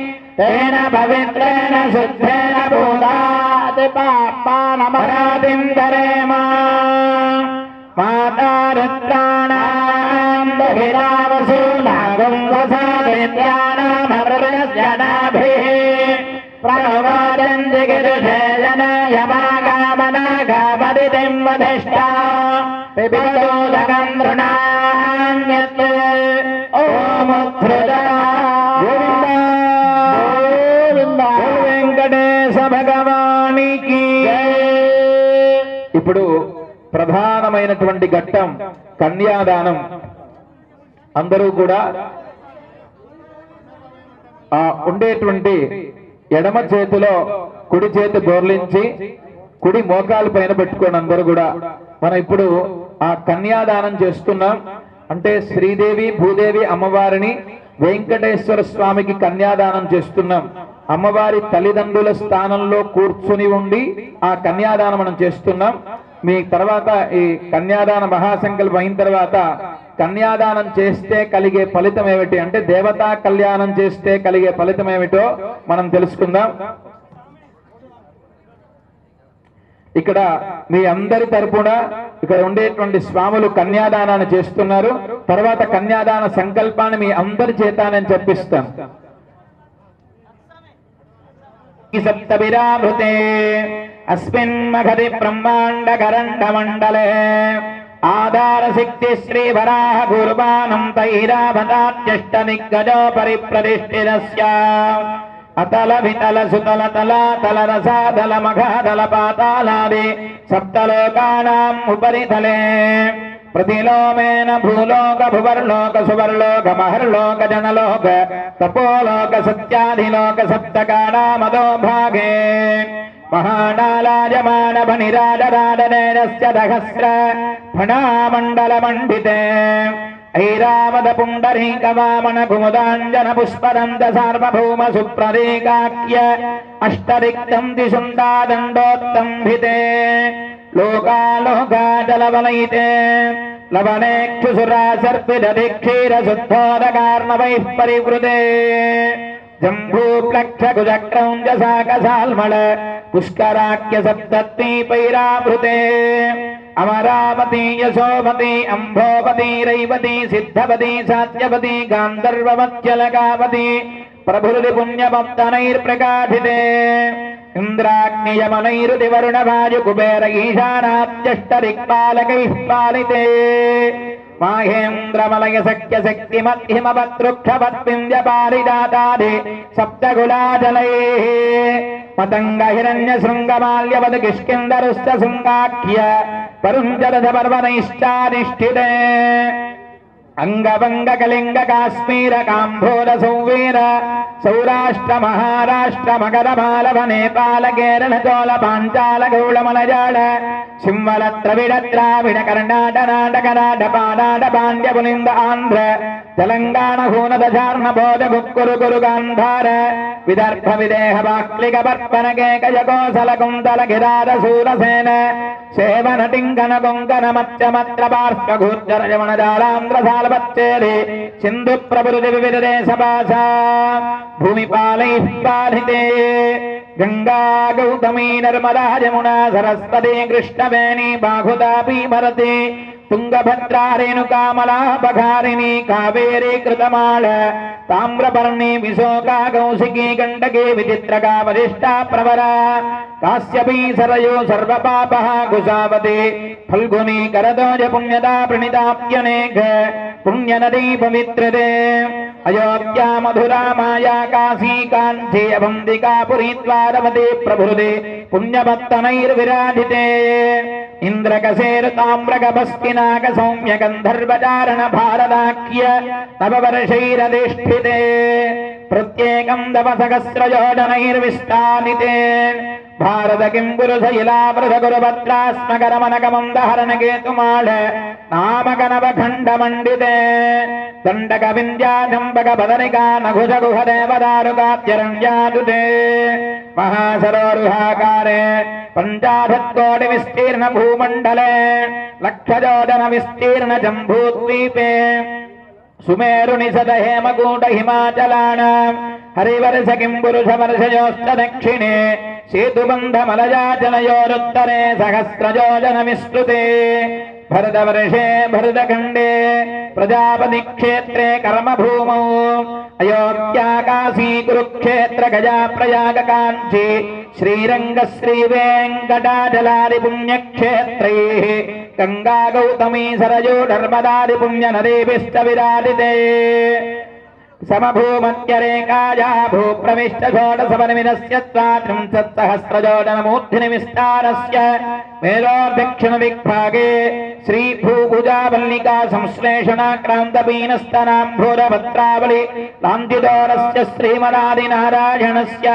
వెంకటేశ భగవానికి. ఇప్పుడు ప్రధానమైనటువంటి ఘట్టం కన్యాదానం. అందరూ కూడా ఉండేటువంటి ఎడమ చేతిలో కుడి చేతి బోర్లించి కుడి మోకాలు పైన పెట్టుకోండి. అందరూ కూడా మనం ఇప్పుడు ఆ కన్యాదానం చేస్తున్నాం. అంటే శ్రీదేవి భూదేవి అమ్మవారిని వెంకటేశ్వర స్వామికి కన్యాదానం చేస్తున్నాం. అమ్మవారి తల్లిదండ్రుల స్థానంలో కూర్చుని ఉండి ఆ కన్యాదానం మనం చేస్తున్నాం. మీ తర్వాత ఈ కన్యాదాన మహాసంకల్పం అయిన తర్వాత కన్యాదానం చేస్తే కలిగే ఫలితం ఏమిటి అంటే దేవతా కళ్యాణం చేస్తే కలిగే ఫలితం ఏమిటో మనం తెలుసుకుందాం. ఇక్కడ మీ అందరి తరపున ఇక్కడ ఉండేటువంటి స్వాములు కన్యాదానాన్ని చేస్తున్నారు. తర్వాత కన్యాదాన సంకల్పాన్ని మీ అందరి చేత నేను చెప్పిస్తాను. సప్తవిరాభృతే అస్మిన్ మగధి బ్రహ్మాండ కరండ మండలే ఆధార శక్తి శ్రీ వరాహ గురుబానం తైరాభతాత్యష్ట నిగ్గజో పరిప్రతిష్ఠితస్య అతల వితల సుతల తలాతల రసాదల మఘాదల పాతాలాది సప్తలోకానాం ఉపరితలే प्रतिलोमेन भूलोक भुवर्लोक सुवर्लोक महर्लोक जनलोक तपोलोक सत्याधिलोक सप्तकानामदो भागे महानालायमान भनिराडराडनेनस्य दहस्र फणामण्डलमण्डिते ऐरावत पुण्डरीक वामन कुमुदाञ्जन पुष्पदन्त सार्वभौम सुप्रतीकाख्य अष्टरिक्तं दिशुण्डादण्डोत्तम्भिते लोकालोकाजलवलयिते लवणेक्षुसुरा सर्पिदधिक्षीरशुद्धोदकार्णवैः परिवृते जम्बूप्लक्षकुचक्रौञ्जसाकसाल्मल पुष्कराख्य सप्तत्नीपैरावृते अमरावती यशोमती अम्भोपती रैवती सिद्धवती सात्यवती गान्धर्ववत्यलकावती प्रभुति पुण्यमप्तनैर्प्रकाशिते इन्द्राग्नियमनैरुतिवरुणवायुकुबेर ईशानात्यष्टदिक्पालकैः पालिते माहेन्द्रमलय सख्य शक्तिमध्यमवतृक्षवत्पिञ्जपारिजातादि सप्तकुलाचलैः मतङ्ग हिरण्यशृङ्गमाल्यवद् किष्किन्धरुश्च शृङ्गाख्य परुञ्जरधपर्वणैश्चाधिष्ठिते अंगवंग कलिंग काश्मीर काम्भोर सौवीर सौराष्ट्र महाराष्ट्र मगर मालव नेपाल केरल चोल पांचाल गौड़ मलयाळ सिंहल द्रविड़ द्राविड़ कर्णाट नाटक नाट पानाट पांड्य पुलिंद आंध्र तेलंगाण हूनद चार्ण बोध गुक्कुरु कुरु गांधार विदर्भ विदेह बाक्लिक पर्पन केकय कोसल कुंतल गिरार सूरसेन सेवन टिंकन कोंकण मत्स्य मत्र पार्श्व घूर्जर यमन जालांध्र सालवच्चेरि सिंधु प्रभृति विविध देश भाषा भूमिपालैः पालिते गंगा गौतमी नर्मदा यमुना सरस्वती कृष्णवेणी बाहुदापि भरती तुंगभद्रा रेणुका मलापघारिणी कावेरी कृतमाल ताम्रपर्णी विशोका कौशिकी गंडकी विचित्रका वरिष्ठा प्रवरा काश्यपी सरयो सर्वपापः कुशावती फल्गुनी करदोज पुण्यदा प्रणिताप्यनेक पुण्यनदी पवित्रते अयोध्या मधुरा माया काशी कांची अवंतिका पुरी द्वारवती प्रभृति पुण्यपत्तनैर्विराजिते इंद्रकसेर ताम्रकपस्किनाक सौम्य गंधर्वचारण भारताख्य नववर्षैरधिष्ठिते प्रत्येकं दवसहस्रयोजनैर्विष्टानिते भारत किंपुरुषैलावृत गुरुभद्रास्मकरमनकमं केतुमाल नामकनवखण्डमण्डिते दण्डक विन्द्याचम्बक बदरिका नघुष गुहदेवदारुकात्यरण्यादुते महासरोरुहाकारे पंचाशत्कोटि विस्तीर्ण भूमण्डले लक्षयोजन विस्तीर्ण जम्बूद्वीपे सुमेरुनिसद हेमकूट हिमाचलानां हरिवर्ष किंपुरुष वर्षयोश्च दक्षिणे सेतुबन्ध मलयाचलयोरुत्तरे सहस्रयोजन विस्तृते भरतवर्षे भरतखण्डे प्रजापति क्षेत्रे कर्मभूमौ अयोध्या काशी कुरुक्षेत्र गया प्रयाग कांची श्रीरंग श्रीवेंकटाचलादि पुण्यक्षेत्रैः गंगा गौतमी सरयू नर्मदादि पुण्यनदीभिश्च विराजिते समभूमध्यरेखाया भूप्रविष्ट षोडशपरिमितस्य त्रिंशत्सहस्रयोजनमूर्ध्नि विस्तारस्य मेलोर्दक्षिण दिग्भागे श्री भूभुजावल्लिका संश्लेषणाक्रान्तपीनस्तनाम्भूरभद्रावलि लाञ्छितोरस्य श्रीमदादिनारायणस्य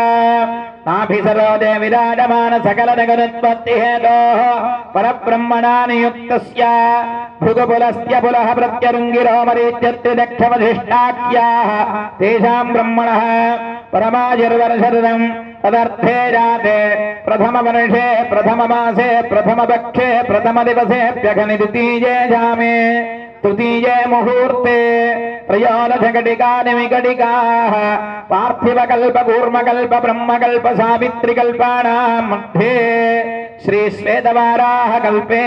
नाभिसरोदे विराजमान सकलजगदुत्पत्तिहेतोः परब्रह्मणा नियुक्तस्य भृगुपुलस्य पुलः प्रत्यरुङ्गिरो मरीच्यत्रिदक्षवधिष्ठाख्याः तेषां ब्रह्मणः परमायुर्वर्षदम् तदर्थे जाते प्रथमवर्षे प्रथममासे प्रथमपक्षे प्रथमदिवसेऽप्यघनि द्वितीये जामे तृतीये मुहूर्ते त्रयोदशघटिकानिमिघटिकाः पार्थिवकल्पकूर्मकल्प ब्रह्मकल्प सावित्रिकल्पानां मध्ये श्रीश्वेतवाराह कल्पे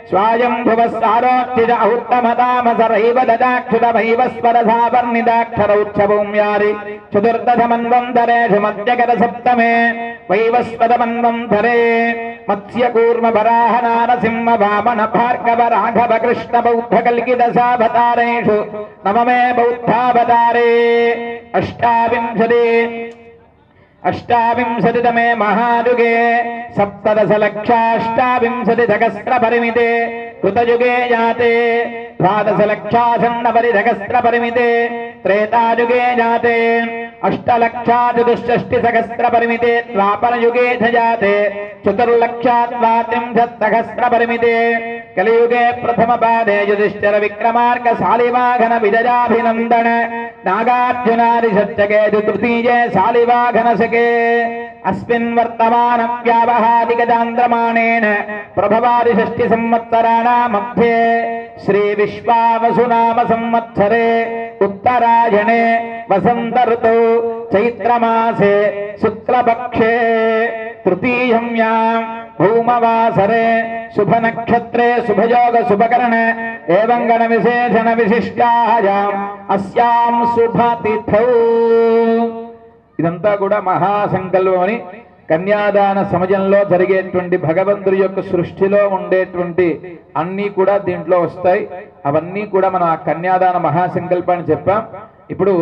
स्वायम्भुवः सारोत्थित औत्तमतामसरैव ददाक्षुतभैवस्वरसावर्णिताक्षरौच्छभूम्यारि चतुर्दशमन्वन्तरेषु मध्यकरसप्तमे वैवस्वतमन्वन्तरे मत्स्यकूर्मवराह नारसिंह वामन भार्गव राघव कृष्ण बौद्धकल्किदशावतारेषु नवमे बौद्धावतारे अष्टाविंशति अष्टाविंशतितमे महायुगे सप्तदशलक्षाष्टाविंशतिसहस्रपरिमिते कृतयुगे जाते द्वादशलक्षासन्नपरिसहस्रपरिमिते त्रेतायुगे जाते अष्टलक्षाचतुष्षष्टिसहस्रपरिमिते द्वापरयुगे च जाते चतुर्लक्षात्वात्रिंशत्सहस्रपरिमिते कलियुगे प्रथमपादे युधिष्ठिर विक्रमार्क शालिवाहन विजयाभिनन्दन नागार्जुनादिषट्चके तृतीये शालिवाहनशके अस्मिन् वर्तमान व्यावहारिकचान्द्रमाणेन प्रभवादि 6 संवत्सराणां मध्ये श्री विश्वावसुनाम संवत्सरे उत्तरायणे वसंत ऋतौ चैत्रमासे शुक्लपक्षे तृतीयम्यां भूमवासरे शुभ नक्षत्रे शुभयोग शुभकरण एवं गण विशेषण विशिष्टायां अस्यां शुभतिथौ ఇదంతా కూడా మహాసంకల్పం అని కన్యాదాన సమయంలో జరిగేటువంటి భగవంతుడి యొక్క సృష్టిలో ఉండేటువంటి అన్నీ కూడా దీంట్లో వస్తాయి. అవన్నీ కూడా మనం ఆ కన్యాదాన మహాసంకల్పాన్ని చెప్పాం. ఇప్పుడు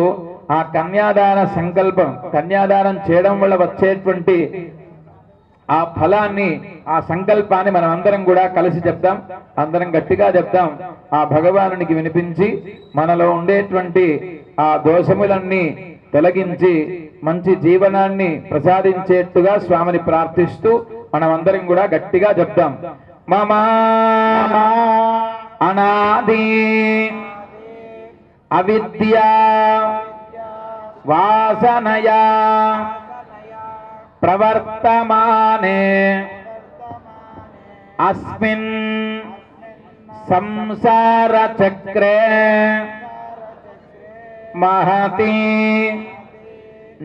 ఆ కన్యాదాన సంకల్పం, కన్యాదానం చేయడం వల్ల వచ్చేటువంటి ఆ ఫలాన్ని, ఆ సంకల్పాన్ని మనం అందరం కూడా కలిసి చెప్తాం. అందరం గట్టిగా చెప్తాం. ఆ భగవానునికి వినిపించి మనలో ఉండేటువంటి ఆ దోషములన్నీ తొలగించి మంచి జీవనాన్ని ప్రసాదించేట్టుగా స్వామిని ప్రార్థిస్తూ మనమందరం కూడా గట్టిగా చెప్తాం. మమా అనాది అవిద్యా వాసనయా ప్రవర్తమానే అస్మిన్ సంసార చక్రే महती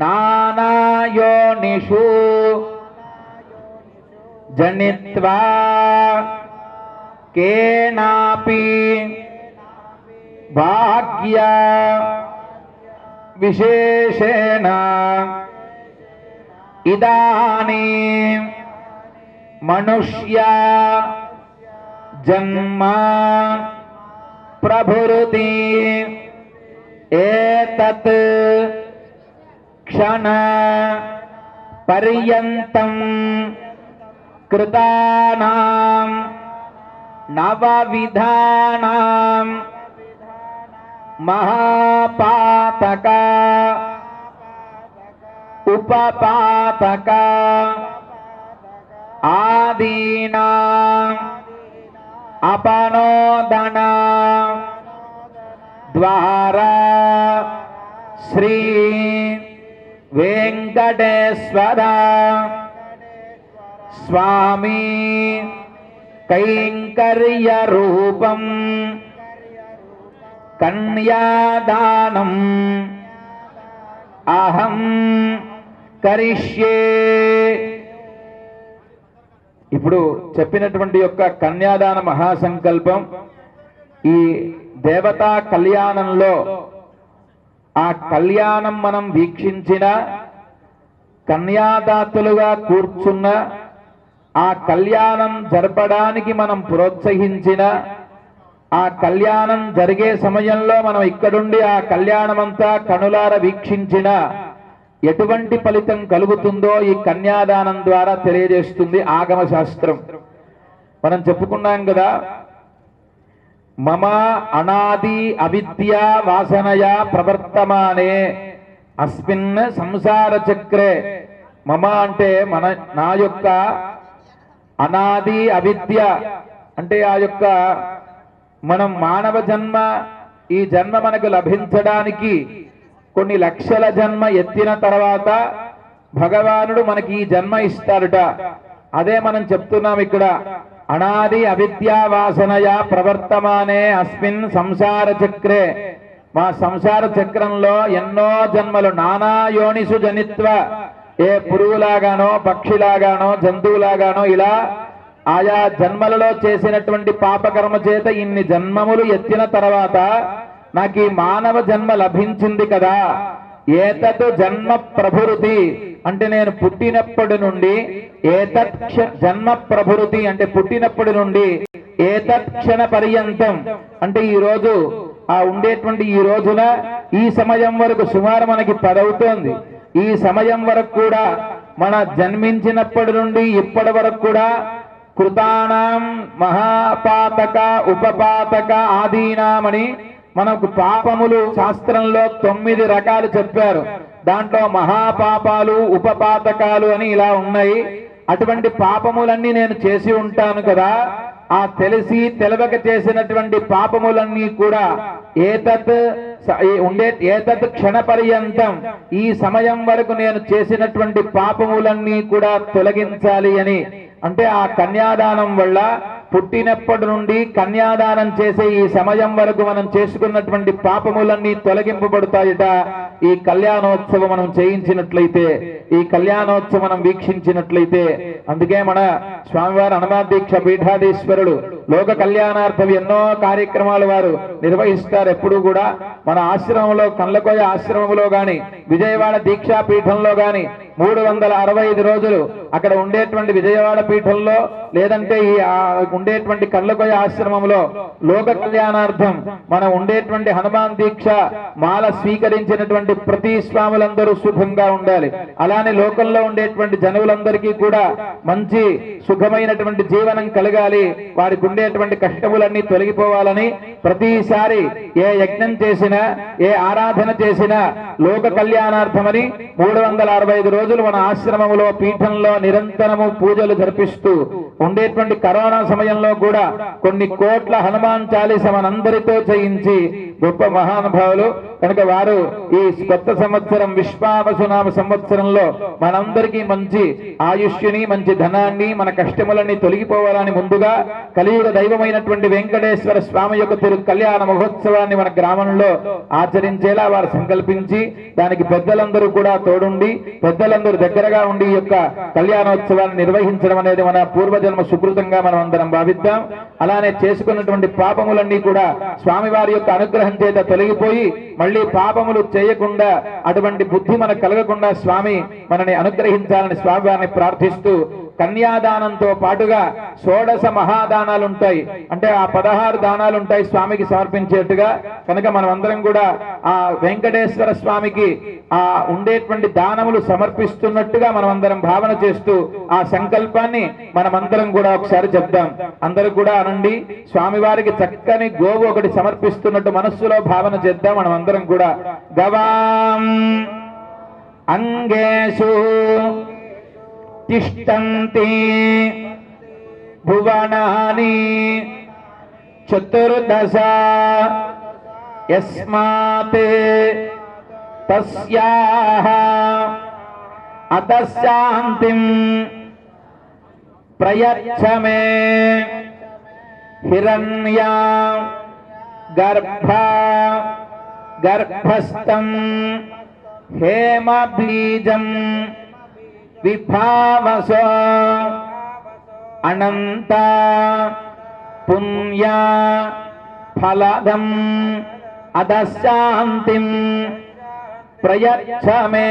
नानायोनिषु जनित्वा केनापि भाग्य विशेषेण इदानीं मनुष्य जन्म प्रभुरुति एतत् क्षण पर्यन्तं कृतानां नवविधानां महापातक उपपातक आदीनां अपनोदना द्वारा श्री वेंकटेश्वर स्वामी कैंकर्य रूपम कन्यादानम अहम करिष्ये. ఇప్పుడు చెప్పినటువంటి యొక్క కన్యాదాన మహాసంకల్పం ఈ దేవతా కళ్యాణంలో ఆ కళ్యాణం మనం వీక్షించిన, కన్యాదాతులుగా కూర్చున్న, ఆ కళ్యాణం జరపడానికి మనం ప్రోత్సహించిన, ఆ కళ్యాణం జరిగే సమయంలో మనం ఇక్కడుండి ఆ కళ్యాణమంతా కనులార వీక్షించిన ఎటువంటి ఫలితం కలుగుతుందో ఈ కన్యాదానం ద్వారా తెలియజేస్తుంది ఆగమ శాస్త్రం. మనం చెప్పుకున్నాం కదా, మమ అనాది అవిద్యా వాసనయా ప్రవర్తమానే అస్మిన్ సంసార చక్రే. మమ అంటే నా యొక్క అనాది అవిద్య అంటే ఆ యొక్క మనం మానవ జన్మ, ఈ జన్మ మనకు లభించడానికి కొన్ని లక్షల జన్మ ఎత్తిన తర్వాత భగవానుడు మనకి ఈ జన్మ ఇస్తాడుట. అదే మనం చెప్తున్నాం ఇక్కడ, అనాది అవిద్యా వాసనయా ప్రవర్తమానే అస్మిన్ సంసార చక్రే. మా సంసార చక్రంలో ఎన్నో జన్మలు నానా యోనిసు జనిత్వ, ఏ పురుగులాగానో పక్షిలాగానో జంతువులాగానో ఇలా ఆయా జన్మలలో చేసినటువంటి పాపకర్మ చేత ఇన్ని జన్మములు ఎత్తిన తర్వాత నాకు ఈ మానవ జన్మ లభించింది కదా. ఏతత్ జన్మ ప్రభృతి అంటే నేను పుట్టినప్పటి నుండి, ఏతత్ జన్మ ప్రభృతి అంటే పుట్టినప్పటి నుండి, ఏతత్ క్షణ పర్యంతం అంటే ఈ రోజు ఆ ఉండేటువంటి ఈ రోజున ఈ సమయం వరకు సుమారు మనకి 10 అవుతోంది. ఈ సమయం వరకు కూడా మన జన్మించినప్పటి నుండి ఇప్పటి వరకు కూడా కృతానాం మహాపాతక ఉపపాతక ఆదీనామని మనకు పాపములు శాస్త్రంలో 9 రకాలు చెప్పారు. దాంట్లో మహాపాపాలు ఉపపాతకాలు అని ఇలా ఉన్నాయి. అటువంటి పాపములన్నీ నేను చేసి ఉంటాను కదా, ఆ తెలిసి తెలవక చేసినటువంటి పాపములన్నీ కూడా ఏతత్ క్షణ పర్యంతం ఈ సమయం వరకు నేను చేసినటువంటి పాపములన్నీ కూడా తొలగించాలి అని. అంటే ఆ కన్యాదానం వల్ల పుట్టినప్పటి నుండి కన్యాదానం చేసే ఈ సమయం వరకు మనం చేసుకున్నటువంటి పాపములన్నీ తొలగింపబడతాయట ఈ కళ్యాణోత్సవం మనం చేయించినట్లయితే, ఈ కళ్యాణోత్సవం మనం వీక్షించినట్లయితే. అందుకే మన స్వామివారి హనుమాదీక్ష పీఠాధీశ్వరుడు లోక కళ్యాణార్థం ఎన్నో కార్యక్రమాలు వారు నిర్వహిస్తారు. ఎప్పుడు కూడా మన ఆశ్రమంలో, కళ్ళకోయ ఆశ్రమంలో గాని, విజయవాడ దీక్షా పీఠంలో గాని 365 రోజులు అక్కడ ఉండేటువంటి విజయవాడ పీఠంలో, లేదంటే ఈ ఉండేటువంటి కళ్ళకోయ ఆశ్రమంలో లోక కళ్యాణార్థం మనం ఉండేటువంటి హనుమాన్ దీక్ష మాల స్వీకరించినటువంటి ప్రతి స్వాములందరూ సుఖంగా ఉండాలి. అలానే లోకంలో ఉండేటువంటి జనులందరికీ కూడా మంచి సుఖమైనటువంటి జీవనం కలగాలి, వారికి ఉండేటువంటి కష్టములన్నీ తొలగిపోవాలని ప్రతిసారి ఏ యజ్ఞం చేసినా, ఏ ఆరాధన చేసినా లోక కళ్యాణార్థమని 365 రోజులు మన ఆశ్రమంలో పీఠంలో నిరంతరము పూజలు జరిపిస్తూ ఉండేటువంటి కరోనా సమయంలో కూడా కొన్ని కోట్ల హనుమాన్ చాలీస మనందరితో చేయించి గొప్ప మహానుభావులు కనుక వారు ఈ కొత్త సంవత్సరం విశ్వావసునామ సంవత్సరంలో మనందరికీ మంచి ఆయుష్యుని, మంచి ధనాన్ని, మన కష్టములన్నీ తొలగిపోవాలని ముందుగా కలియుగ దైవమైనటువంటి వెంకటేశ్వర స్వామి యొక్క తిరు కళ్యాణ మహోత్సవాన్ని మన గ్రామంలో ఆచరించేలా వారు సంకల్పించి దానికి పెద్దలందరూ కూడా తోడుండి, పెద్దలందరూ దగ్గరగా ఉండి ఈ యొక్క కళ్యాణోత్సవాన్ని నిర్వహించడం అనేది మన పూర్వజన్మ సుకృతంగా మనం అందరం భావిద్దాం. అలానే చేసుకున్నటువంటి పాపములన్నీ కూడా స్వామివారి యొక్క అనుగ్రహం చేత తొలగిపోయి మళ్ళీ పాపములు చేయకుండా అటువంటి బుద్ధి మనకు కలగకుండా స్వామి మనని అనుగ్రహించాలని స్వామివారిని ప్రార్థిస్తూ, కన్యాదానంతో పాటుగా 16 మహాదానాలు ఉంటాయి. అంటే ఆ 16 దానాలు ఉంటాయి స్వామికి సమర్పించేట్టుగా. కనుక మనం అందరం కూడా ఆ వెంకటేశ్వర స్వామికి ఆ ఉండేటువంటి దానములు సమర్పిస్తున్నట్టుగా మనం అందరం భావన చేస్తూ ఆ సంకల్పాన్ని మనమందరం కూడా ఒకసారి చెప్దాం. అందరూ కూడా అనండి, స్వామివారికి చక్కని గోవు ఒకటి సమర్పిస్తున్నట్టు మనస్సులో భావన చేద్దాం. మనం అందరం కూడా గవాం అంగేషు తిష్టంతి భువనాని చతుర్దశ యస్మాత్ తస్యాః అతశాంతిం ప్రయచ్చ మే హిరణ్యా గర్భస్థం హేమబీజం విభావసో అనంత పుణ్య ఫలదం అదశాంతిం ప్రయచ్చ మే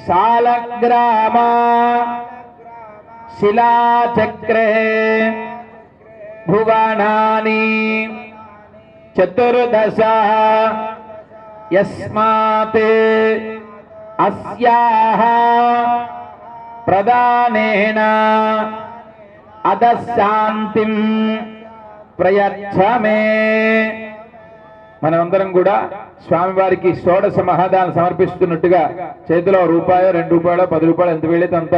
సాలగ్రామ శిలాచక్రే భువనాని చతుర్దశ యస్మాత్ అస్యాః ప్రదానేన అదశాంతిం ప్రయచ్చ మే. మనమందరం కూడా స్వామివారికి 16 మహాదానం సమర్పిస్తున్నట్టుగా చేతిలో రూపాయో 2 రూపాయలో 10 రూపాయలు ఎంత వీలైతే అంత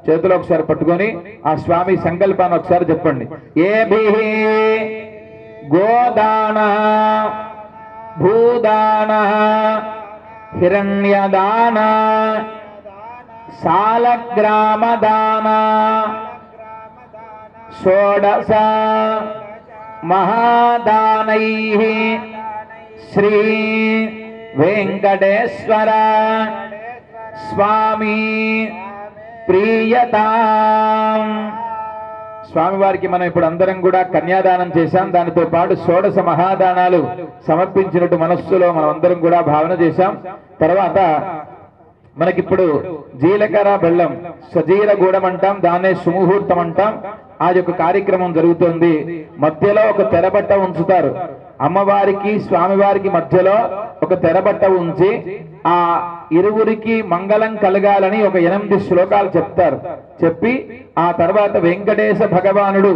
చేతిలో ఒకసారి పట్టుకొని ఆ స్వామి సంకల్పాన్ని ఒకసారి చెప్పండి. ఏభిః గోదాన భూదాన హిరణ్యదాన సాలగ్రామదాన 16 మహాదానైః శ్రీ వెంకటేశ్వర స్వామి ప్రియతాం. స్వామివారికి మనం ఇప్పుడు అందరం కూడా కన్యాదానం చేశాం. దానితో పాటు 16 మహాదానాలు సమర్పించినట్టు మనస్సులో మనం అందరం కూడా భావన చేశాం. తర్వాత మనకిప్పుడు జీలకర్ర బెల్లం సజీరగూడం అంటాం, దాన్నే సుముహూర్తం అంటాం. ఆ యొక్క కార్యక్రమం జరుగుతుంది. మధ్యలో ఒక తెరబట్ట ఉంచుతారు. అమ్మవారికి స్వామివారికి మధ్యలో ఒక తెరబట్ట ఉంచి ఆ ఇరువురికి మంగళం కలగాలని ఒక 8 శ్లోకాలు చెప్తారు. చెప్పి ఆ తర్వాత వెంకటేశ భగవానుడు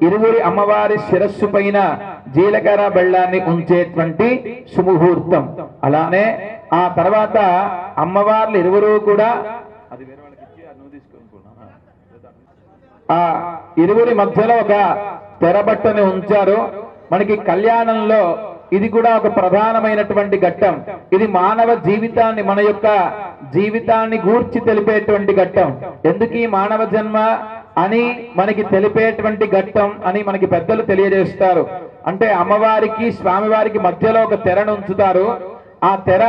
ఇరువురి అమ్మవారి శిరస్సు పైన జీలకర్ర బెల్లాన్ని ఉంచేటువంటి సుముహూర్తం. అలానే ఆ తర్వాత అమ్మవార్లు ఇరువురు కూడా ఆ ఇరువురి మధ్యలో ఒక తెరబట్టని ఉంచారు. మనకి కళ్యాణంలో ఇది కూడా ఒక ప్రధానమైనటువంటి ఘట్టం. ఇది మానవ జీవితాన్ని, మన యొక్క జీవితాన్ని గూర్చి తెలిపేటువంటి ఘట్టం. ఎందుకు ఈ మానవ జన్మ అని మనకి తెలిపేటువంటి ఘట్టం అని మనకి పెద్దలు తెలియజేస్తారు. అంటే అమ్మవారికి స్వామివారికి మధ్యలో ఒక తెరను ఉంచుతారు. ఆ తెర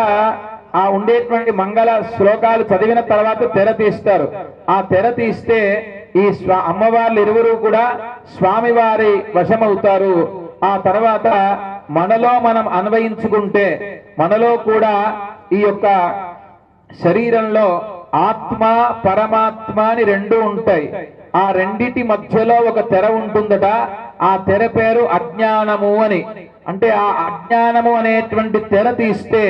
ఆ ఉండేటువంటి మంగళ శ్లోకాలు చదివిన తర్వాత తెర తీస్తారు. ఆ తెర తీస్తే ఈ అమ్మవార్లు ఇరువురు కూడా స్వామివారి వశమవుతారు. ఆ తర్వాత మనలో మనం అన్వయించుకుంటే మనలో కూడా ఈ యొక్క శరీరంలో ఆత్మ పరమాత్మ అని 2 ఉంటాయి. ఆ రెండిటి మధ్యలో ఒక తెర ఉంటుందట. ఆ తెర పేరు అజ్ఞానము అని. అంటే ఆ అజ్ఞానము అనేటువంటి తెర తీస్తే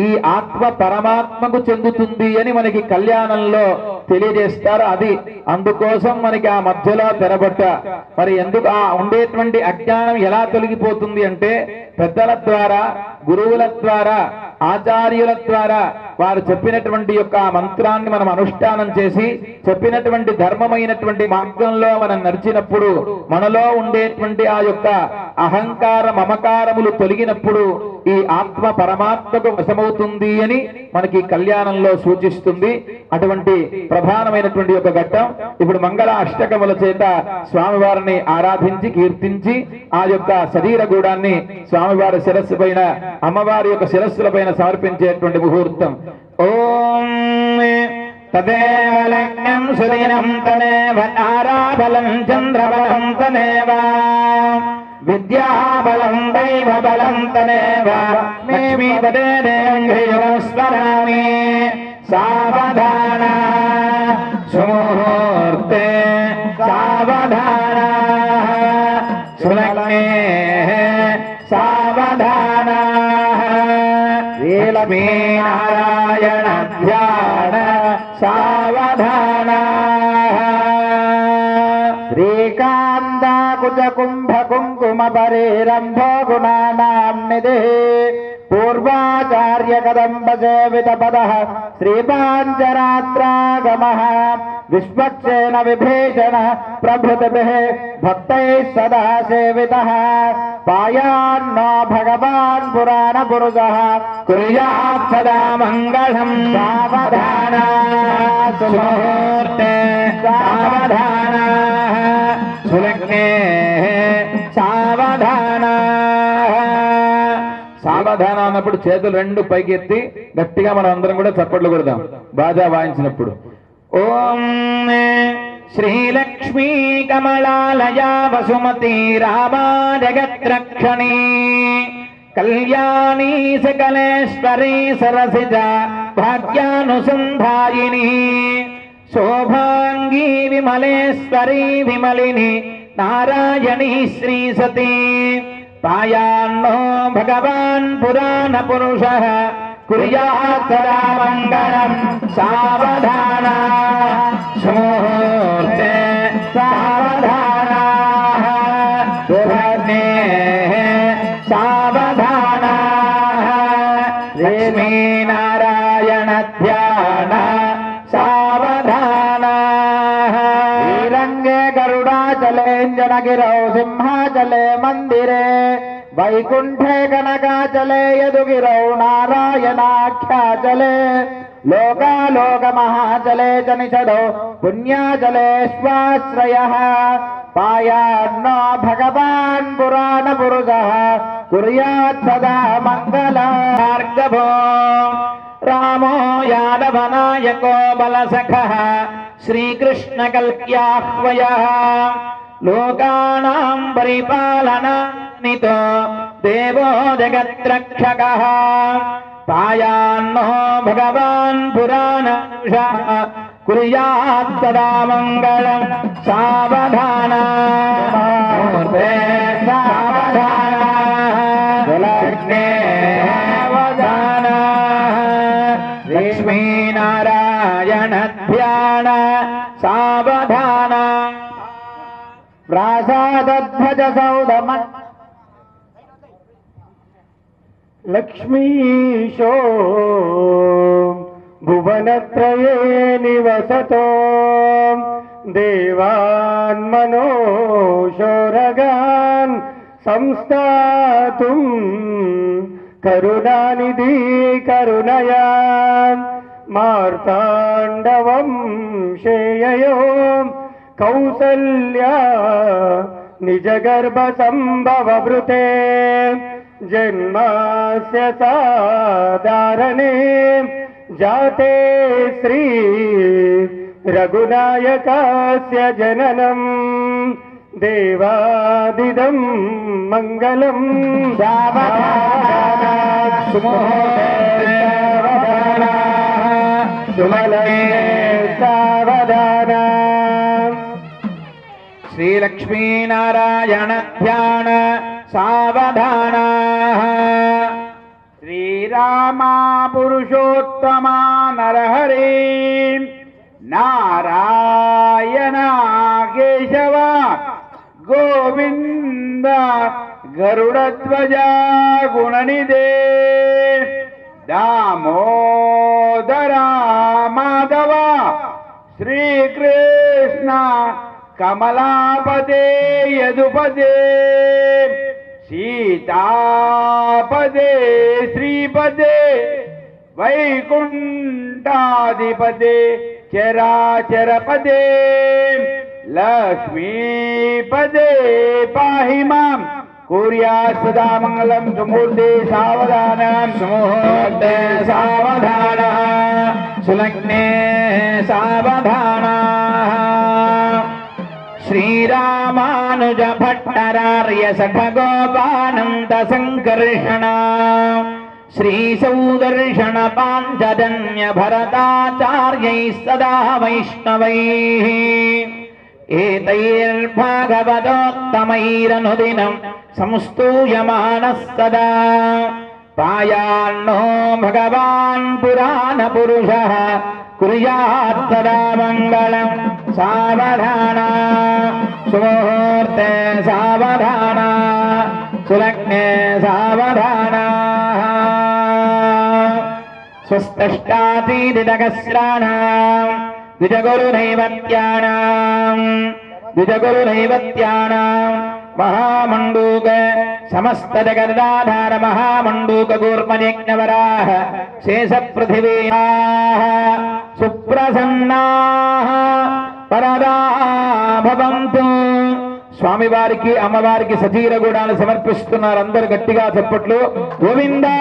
ఈ ఆత్మ పరమాత్మకు చెందుతుంది అని మనకి కళ్యాణంలో తెలియజేస్తారు. అది అందుకోసం మనకి ఆ మధ్యలో తెరబట్ట. మరి ఎందుకు ఆ ఉండేటువంటి అజ్ఞానం ఎలా తొలగిపోతుంది అంటే పెద్దల ద్వారా, గురువుల ద్వారా, ఆచార్యుల ద్వారా వారు చెప్పినటువంటి యొక్క మంత్రాన్ని మనం అనుష్ఠానం చేసి చెప్పినటువంటి ధర్మమైనటువంటి మార్గంలో మనం నడిచినప్పుడు మనలో ఉండేటువంటి ఆ యొక్క అహంకార మమకారములు తొలగినప్పుడు ఈ ఆత్మ పరమాత్మకు వశమవుతుంది అని మనకి కళ్యాణంలో సూచిస్తుంది. అటువంటి ప్రధానమైనటువంటి యొక్క ఘట్టం ఇప్పుడు మంగళ అష్టకముల చేత స్వామివారిని ఆరాధించి కీర్తించి ఆ యొక్క శరీర గూడాన్ని స్వామివారి శిరస్సు పైన అమ్మవారి యొక్క శిరస్సుల పైన సమర్పించేటువంటి ముహూర్తం. ఓం తదేవ లగ్నం సుదినం తదేవ తారాబలం చంద్రబలం తదేవ విద్యాబలం దైవబలం తదేవ లక్ష్మీపదే దేంఘ్రియోస్మరామి సావధాన సుముహూర్తే సావధాన సులగ్నే సావధాన లక్ష్మీనారాయణ ధ్యాన సావధాన శ్రీకాంతాకుచ కుంభ కుంకుమ పరేరంభో గుణానాం నిధి పూర్వాచార్య కదంబ సేవిత పద శ్రీపాంచరాత్రాగమ విశ్వక్సేన విభీషణ ప్రభృతిభిః భక్తైః సదా సేవితః పాయాన్నో భగవాన్ పురాణ పురుషః కుర్యాత్ సదా మంగళం సావధాన సుముహూర్తే సావధాన సులగ్నే సావధాన. సావధాన అన్నప్పుడు చేతులు 2 పైకెత్తి గట్టిగా మనం అందరం కూడా చప్పట్లు కొడదాం బాజా వాయించినప్పుడు. ఓం శ్రీలక్ష్మీ కమలాలయా వసుమతి రామా జగత్రక్షణీ కళ్యాణీ సకలేశ్వరీ సరసిజ భాగ్యానుసంధాయిని శోభాంగీ విమలేశ్వరీ విమలిని నారాయణీ శ్రీ సతీ పాయాన్నో భగవాన్ పురాణ పురుషః కుర్యాత్ సదా మంగళం సావధాన సుముహూర్తే సావధాన సులగ్నే సావధాన లక్ష్మీనారాయణ ధ్యాన సావధాన. శ్రీరంగే గరుడాచలేంజనగిరౌ సింహాచలే మందిరే వైకుంఠే కనకాచలే యదుగిరౌ నారాయణాఖ్యాచలే లోకాలోక మహాచలే చ నిషదౌ పుణ్యాచలే స్వాశ్రయః పాయాన్నో భగవాన్ పురాణ పురుషః కుర్యాత్ సదా మంగళం. భార్గవో రామో యాదవనాయకో బలసఖః శ్రీకృష్ణ కల్క్యాహ్వయః లోకానాం పరిపాలనానితో దేవో జగత్రక్షకః పాయాన్నో భగవాన్ పురాణపురుషః కుర్యాత్ సదా మంగళం సావధాన సావధాన శ్రీలక్ష్మీనారాయణ ధ్యాన సావధాన ప్రాసాదధ్వజ సౌధమ లక్ష్మీశో భువనత్రయే నివసతో దేవాన్ మనోషోరగాన్ సంస్థాతుం కరుణానిధి కరుణయా మార్తాండవం శేయయో కౌసల్యా నిజగర్భ సంభవభృతే జన్మాస్య సాధారణే జాతే శ్రీ రఘునాయకస్య జననం దేవాదిదం మంగళం సావధాన శ్రీలక్ష్మీనారాయణ ధ్యాన సావధాన శ్రీరామా పురుషోత్తమా నరహరి నారాయణ కేశవ గోవింద గరుడధ్వజ గుణనిదే దామోదర మాధవ శ్రీకృష్ణ కమలాపదే యదుపదే సీతాపదే శ్రీపదే వైకుంఠాధిపదే చరాచరపదే లక్ష్మీపదే పాహి మాం కుర్యాత్ సదా మంగళం సుమూర్తే సావధాన సుముహూర్తే సావధాన సులగ్నే సావధాన శ్రీరామానుజ భట్టరార్య సఖగోపానంద సంకర్షణ శ్రీ సౌదర్శన పాంచజన్య భరతాచార్యై సదా వైష్ణవైః ఏతైర్భాగవతోత్తమైరనుదినం సంస్తూయమానః సదా పాయాన్నో భగవాన్ పురాణ పురుషః కుర్యాత్ సదా మంగళం సావధాన సుముహూర్తే సావధాన సులగ్నే సావధాన స్వస్తష్టాతీదిదగస్రాణాం ద్విజగురునైవత్యానాం మహామండూక సమస్త జగదాధార మహామండూక కూర్మయజ్ఞవరాః శేష పృథివీయాః సుప్రసన్నాః పరదా భవంతు. స్వామివారికి అమ్మవారికి సజీర గుడాలు సమర్పిస్తున్నారు. అందరు గట్టిగా చెప్పట్లు. గోవిందా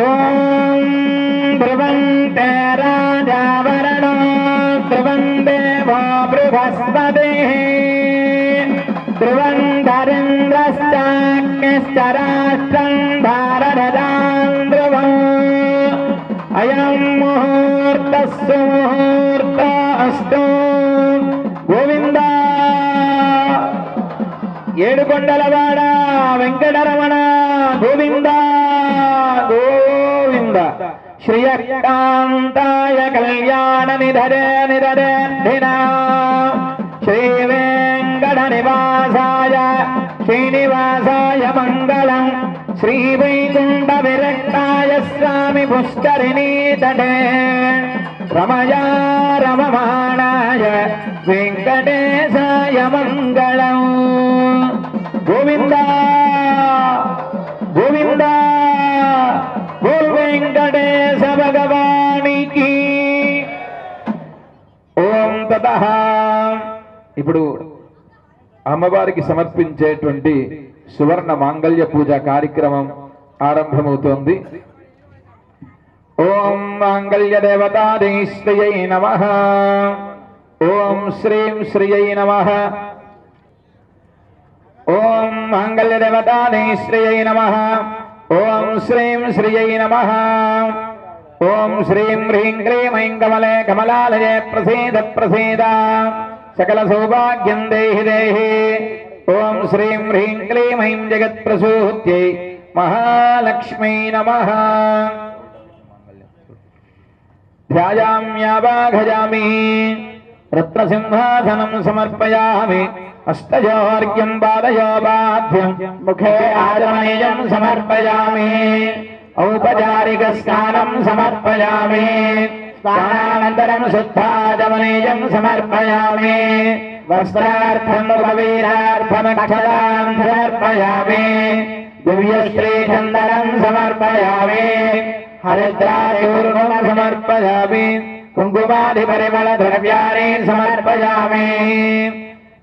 ఓం ధ్రువంతే రాజావరణో ధ్రువందే భో బృహస్పతిః ధ్రువం ధరేంద్రశ్చాగ్నిశ్చ రాష్ట్రం భారతాం ధ్రువం అయం ముహూర్తః సుముహూర్తస్తు. గోవిందా ఏడుకొండలవాడ వెంకటరమణ గోవిందా గోవింద. శ్రియకాంతాయ కళ్యాణ నిధరే నిధరేర్ధినా శ్రీ వెంకట నివాసాయ శ్రీనివాసాయ మంగళం. శ్రీ వైకుంఠ విరక్తాయ స్వామి పుష్కరిణీ తటే రమయా రమమాణాయ వెంకటేశాయ మంగళం. గోవిందా గోవిందా గోల్ వెంకటేశ భగవానికి. ఓం తతః. ఇప్పుడు అమ్మవారికి సమర్పించేటువంటి సువర్ణ మాంగళ్య పూజ కార్యక్రమం ఆరంభమవుతోంది. ఓం మాంగళ్య దేవతాధీశ్రియై నమః. ఓం శ్రీం శ్రియై నమః. ఓం మాంగళ్య దేవతాధీశ్రియై నమః. ఓం శ్రీం శ్రియై నమః. ఓం శ్రీం హ్రీం క్లీం ఐం కమలే కమలాలయే ప్రసీద ప్రసీద సకల సౌభాగ్యం దేహి దేహి. ఓం శ్రీం హ్రీం క్లీం ఐం జగత్ప్రసూత్యై మహాలక్ష్మీ నమః. ధ్యాయామ్యావాఘయామి రత్నసింహాసనం సమర్పయామి అష్టయోర్ఘ్యం పాదయోపాధ్యం ముఖే ఆచమనీయం సమర్పయామి ఔపచారిక స్నానం సమర్పయామి స్నానానంతరం శుద్ధాచమనీయం సమర్పయామి వస్త్రార్థం ఉపవీరార్థమక్షతాం సమర్పయామి దివ్యశ్రీచందనం సమర్పయామి హరిద్రాచూర్ణం సమర్పయామి కుంకుమాదిపరిమళ ద్రవ్యాన్ని సమర్పయామి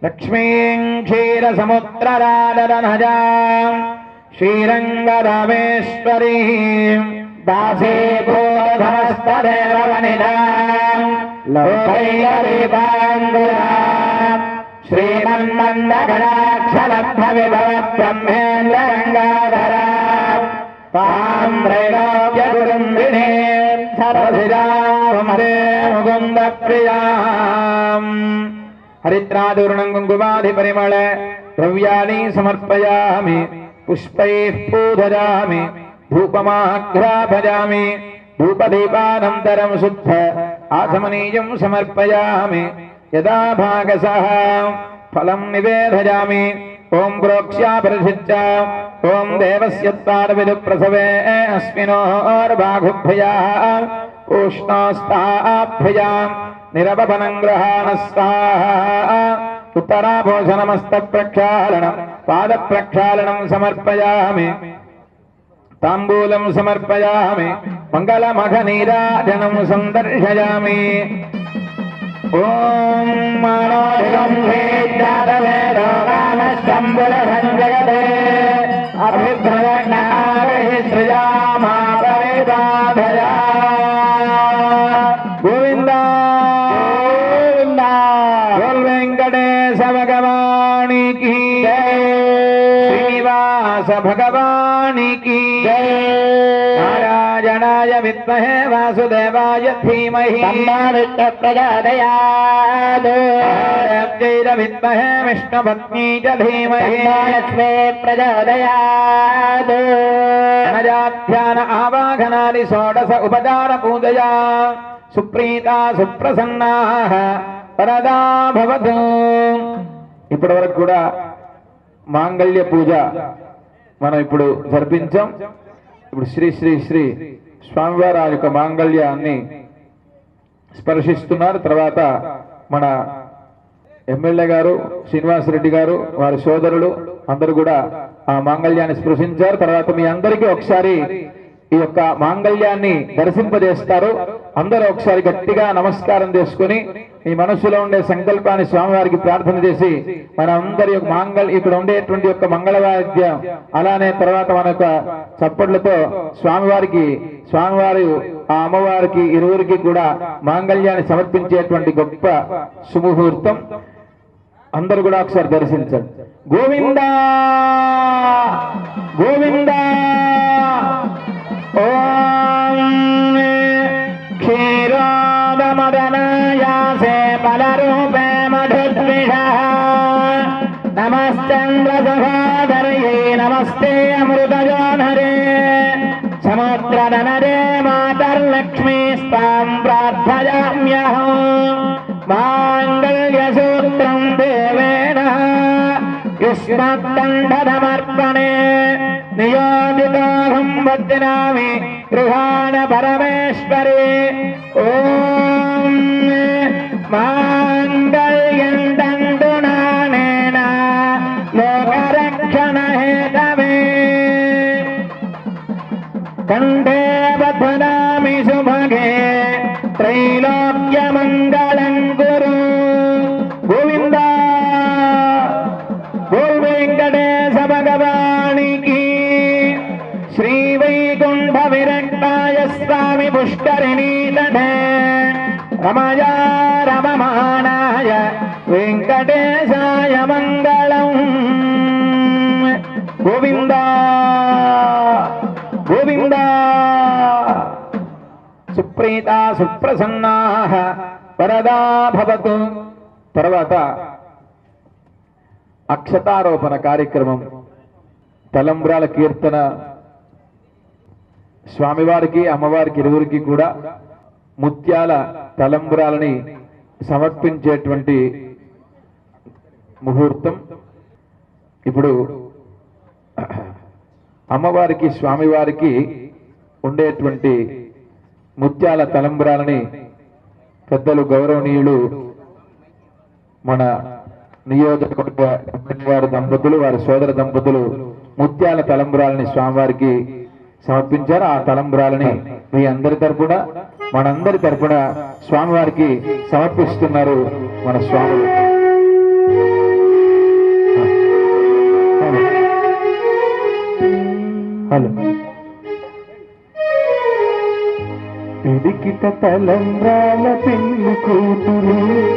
లక్ష్మీం క్షీరసముద్రరాజనజాం శ్రీరంగరామేశ్వరీం దాసీభూతమస్తదేవనిధాం లోకైకదీపాంగురాం శ్రీమన్మందగణాక్షలబ్ధవిభవ బ్రహ్మేంద్రగంగాధరాం తాం త్రైలోక్యగురుం వినేం సరసిదాం ముకుంద ప్రియాం హరిద్రాచూర్ణం కుంకుమాదిపరిమళ ద్రవ్యాన్ని సమర్పయామి పుష్పైః పూజయామి ధూపమాఘ్రాపయామి ధూపదీపానంతరం శుద్ధ ఆచమనీయం సమర్పయామి యదా భాగసః ఫలం నివేదయామి ఓం ప్రోక్ష్యా పరిషిచ్చ ఓం దేవస్య త్వారవిదు ప్రసవే అస్మినోర్బాహుభ్యయాం ఉష్ణోస్తాభ్యయాం నిరపనం గ్రహాణస్వాహ ఉత్తరాభోషణమస్త ప్రక్షాళనం పాద ప్రక్షాళనం సమర్పయామి తాంబూలం సమర్పయామి మంగళమఘనీరాజనం సందర్శయామి ఓం మానోధికం జగతే అభిభ్రమణాగహిశ్రయామాపవేదాధయా గోవింద గోల్ వెంకటేశ భగవానికి శ్రీనివాస భగవానికి నారాయణాయ విద్మహే వాసుదేవాయ ధీమహి ప్రచోదయాత్ విద్మహే విష్ణుపత్నీ చ ధీమహి లక్ష్మీ ప్రచోదయాత్ అనజాధ్యాన ఆవాహనాది షోడశ ఉపచార పూజయా సుప్రీతా సుప్రసన్నా వరదా భవతు. ఇప్పటి వరకు కూడా మాంగళ్య పూజ మనం ఇప్పుడు జరిపించాం. ఇప్పుడు శ్రీ శ్రీ శ్రీ స్వామివారి ఆ యొక్క మాంగళ్యాన్ని స్పర్శిస్తున్నారు. తర్వాత మన ఎమ్మెల్యే గారు శ్రీనివాసరెడ్డి గారు వారి సోదరులు అందరూ కూడా ఆ మాంగళ్యాన్ని స్పృశించారు. తర్వాత మీ అందరికీ ఒకసారి ఈ యొక్క మాంగళ్యాన్ని దర్శింపజేస్తారు. అందరూ ఒకసారి గట్టిగా నమస్కారం చేసుకుని మీ మనసులో ఉండే సంకల్పాన్ని స్వామివారికి ప్రార్థన చేసి మన అందరి యొక్క ఇక్కడ ఉండేటువంటి యొక్క మంగళవాద్యం అలానే తర్వాత మన యొక్క చప్పట్లతో స్వామివారి ఆ అమ్మవారికి ఇరువురికి కూడా మాంగళ్యాన్ని సమర్పించేటువంటి గొప్ప శుభముహూర్తం. అందరూ కూడా ఒకసారి దర్శించండి. గోవిందా గోవిందా ఓం క్షీరోదమదనాయాసే బలరూపే మధుద్విషః నమశ్చంద్రసహోదర్యే నమస్తే అమృతజోనరే సముద్రధనరే మాతర్లక్ష్మీస్తాం ప్రార్థయామ్యహం మాంగళ్యసూత్రం దేవేన యుష్మద్దండమర్పణే నియోజితోహం వద్నామి గృహాణ పరమేశ్వరి. ఓం మాంగళ్యం దండునానేన లోకరక్షణ హేతవే కంఠే బధ్నామి శుభగే త్రైలోక్యమంగళం కురు. గోవిందా గోల్ వెంకటేశ భగవానికి శ్రీ వైకుంఠ విరక్తాయ స్వామి పుష్కరిణీ తటే రమయా రమమానాయ వెంకటేశాయ మంగళం. గోవిందా గోవిందా సుప్రీతా సుప్రసన్నా వరదా భవతు. తర్వాత అక్షతారోపణ కార్యక్రమం, తలంబ్రాల కీర్తన స్వామివారికి అమ్మవారికి ఇరువురికి కూడా ముత్యాల తలంబ్రాలని సమర్పించేటువంటి ముహూర్తం. ఇప్పుడు అమ్మవారికి స్వామివారికి ఉండేటువంటి ముత్యాల తలంబ్రాలని పెద్దలు గౌరవనీయులు మన నియోజకవర్గ వారి దంపతులు, వారి సోదర దంపతులు ముత్యాల తలంబ్రాలని స్వామివారికి సమర్పించారు. ఆ తలంబ్రాలని మీ అందరి తరపున, మనందరి తరపున స్వామివారికి సమర్పిస్తున్నారు మన స్వాములు. హలో. పిడికిట తలంబ్రాల పెళ్లి కూతురు,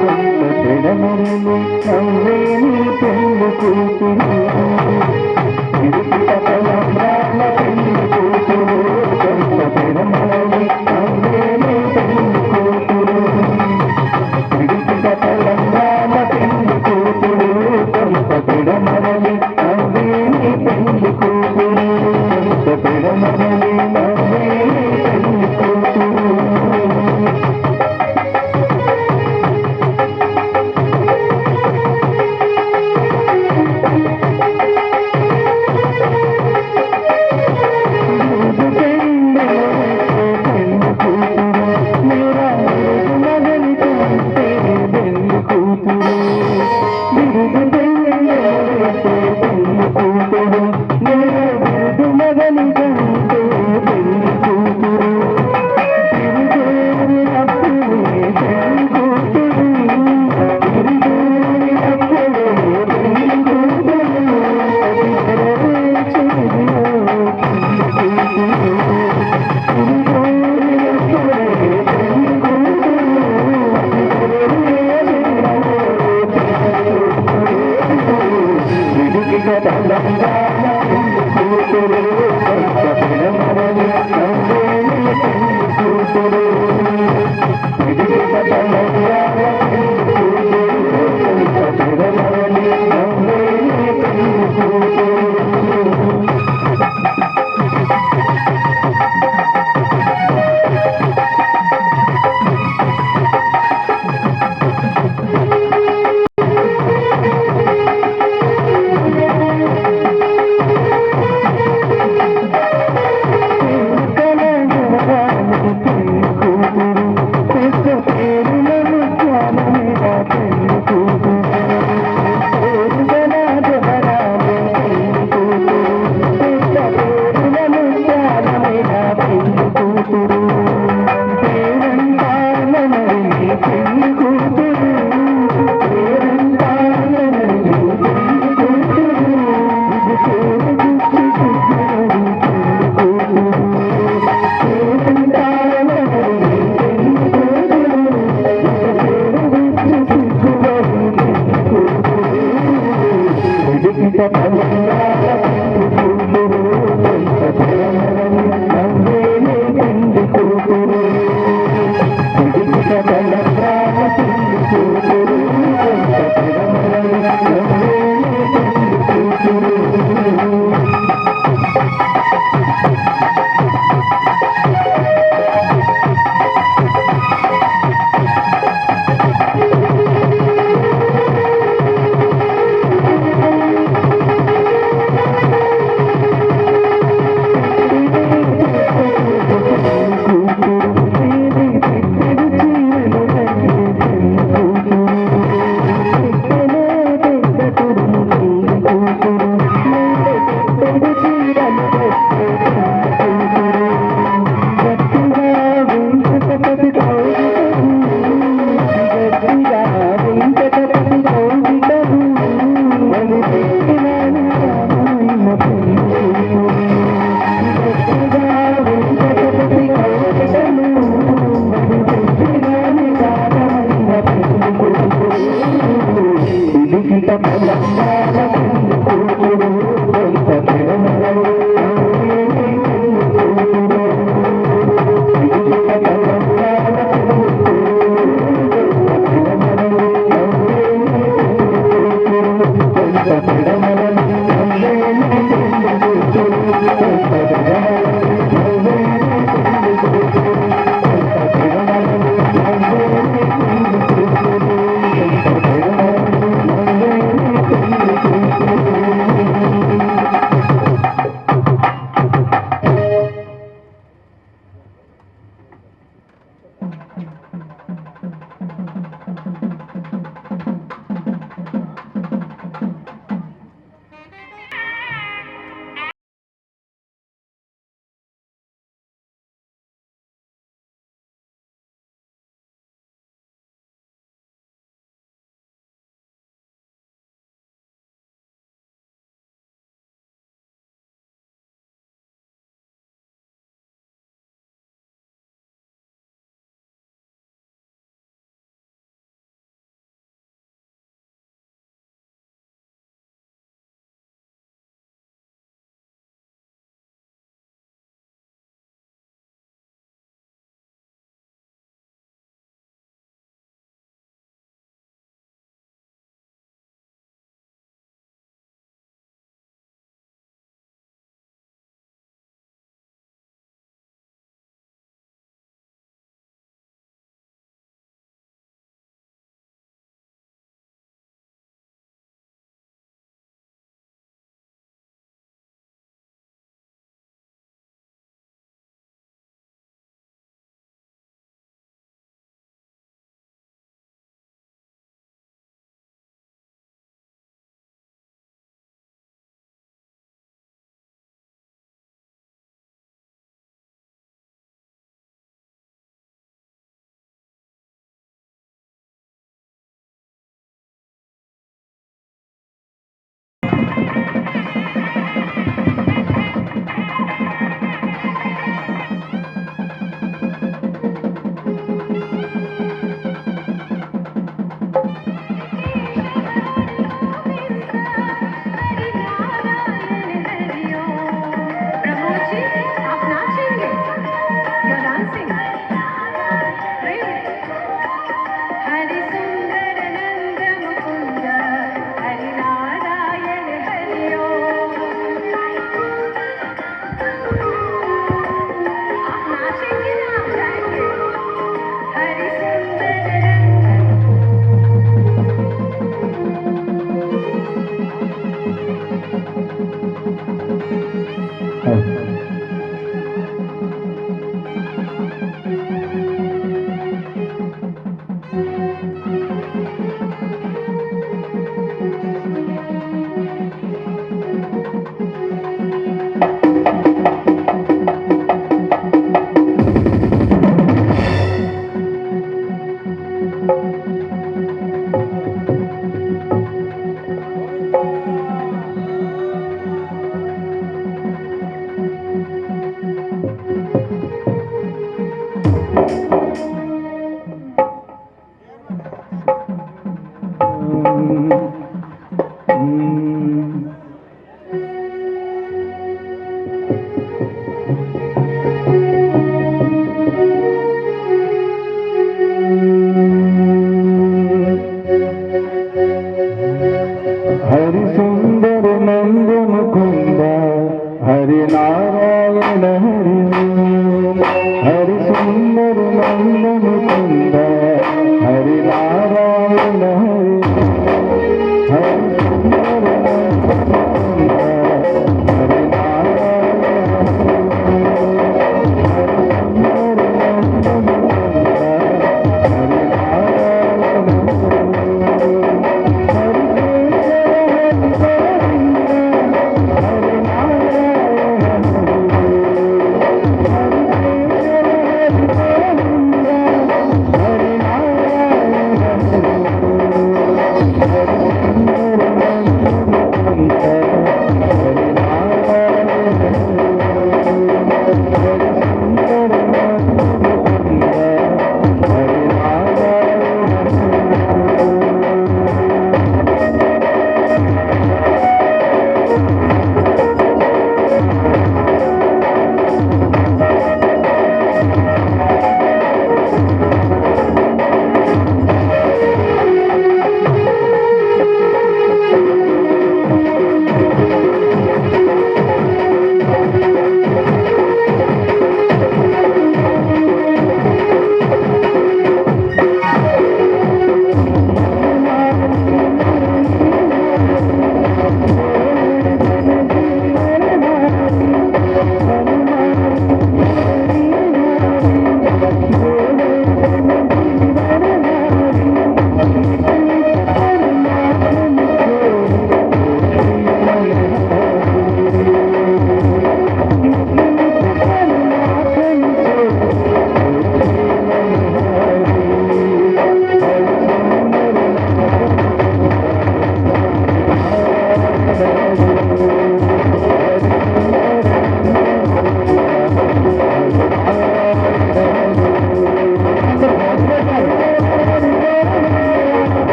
కొంత పెడమరని నవ్వేని పెళ్లి కూతురు. పిడికిట తలంబ్రాల పెళ్లి కూతురు, కొంత పెడమరని నవ్వేని పెళ్లి కూతురు. పిడికిట తలంబ్రాల పెళ్లి కూతురు, కొంత పెడమరని నవ్వేని పెళ్లి కూతురు. కొంత పెడమరని నవ్వేని పెళ్లి కూతురు.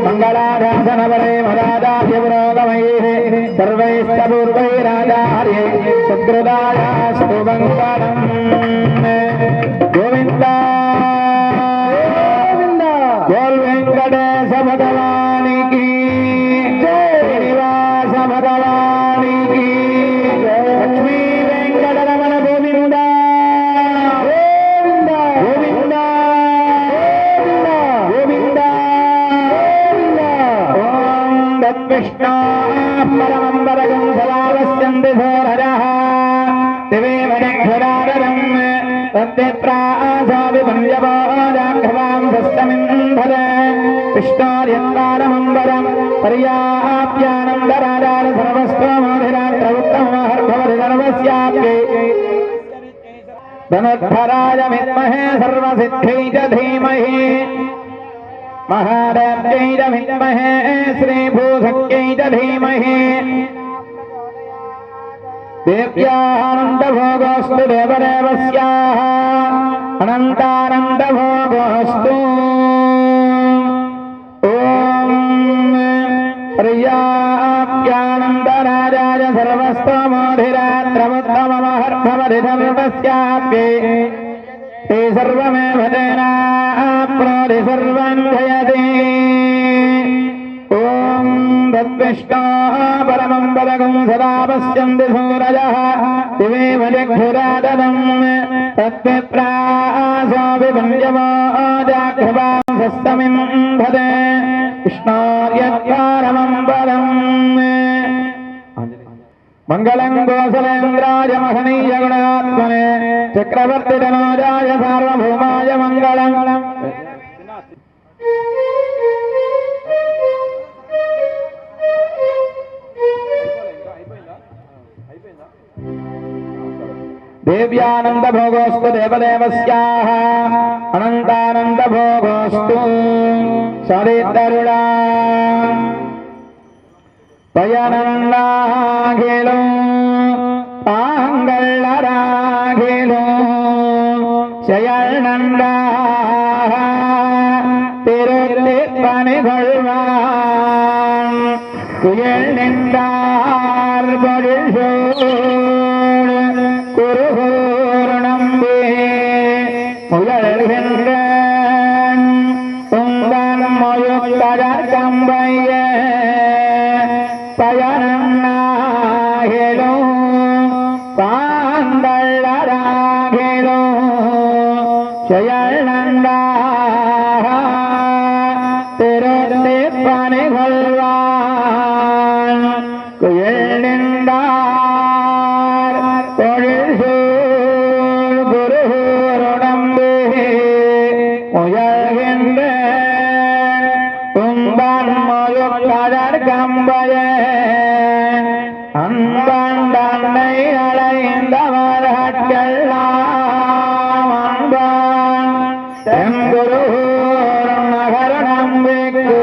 मंगलाराधनवरे मदादास्य पुरोगमैः सर्वैस्तपूर्वैराधार्ये सद्गृदायास्तु मङ्गलम् गोविन्द बोल वेंकटेश भगवान की श्रीनिवास भगवान की लक्ष्मी वेंकटरमण गोविंद गोविंद गोविंद ओम तत्कृष्णा परमं वरगं सदावस्यन्ति धोरजः दिवे मणिघ्राररम् तद्विप्रासाविभञ्जवाराघवां सस्तमिन्धर विष्णोर्यन्तारमम्बरं पर्याप्यानन्दराजाल सर्वस्वमोधिरात्रमुत्तमहर्भवति सर्वस्याप्ये धनुर्धराय विद्महे सर्वसिद्ध्यै च धीमहि महादेव्यै च विद्महे श्रीभूसख्यै च धीमहि देव्यानन्दभोगोऽस्तु देवदेवस्याः अनन्तानन्दभोगोऽस्तु ॐ प्रियाप्यानन्दराजाय सर्वस्तमोधिरात्रमुत्तममहर्भवधिधर्मस्याप्ये ते सर्वमेव तेनाप्नोति सर्वं जयति ॐ तद्विष्णोः परमं पदकं सदा पश्यन्ति सूरजः दिवेव जग्धुरादनं तद्विप्रासोऽपि पञ्चमो जाग्रवांसस्तमिन्धते विष्णोर्यत्पारमं पदम् मंगलं गोसलेन्द्राय महनीय गुणात्मने चक्रवर्ति तनोजाय सार्वभौमाय मंगलम् देव्यानंद भोगोस्तु देवदेवस्याः अनंतानंद भोगोस्तु सरितरुणा पयनन्नागिलो पांगल्लरागिलो शयनन्दा तिरुत्तिपनिगुल्वान् कुयल्निन्दार् बडिषोड कुरुहूर्णम्बे मुयल्हिन्द्रन् उन्दन् मोयुक्तजर्कम्बय्ये पयनन्नागिलो पांगल्लरागिलो शयनन्दा तिरुत्तिपनिगुल्वान् कुयल्निन्दार् बडिषोड कुरुहूर्णम्बे मुयल्हिन्द्रन् उन्दन् मोयुक्तजर्कम्बय्ये அன்பண்டனை அடைந்தவர்கெல்லாம் அன்பான் தெங்குருகூர் நகரணம்பிக்கு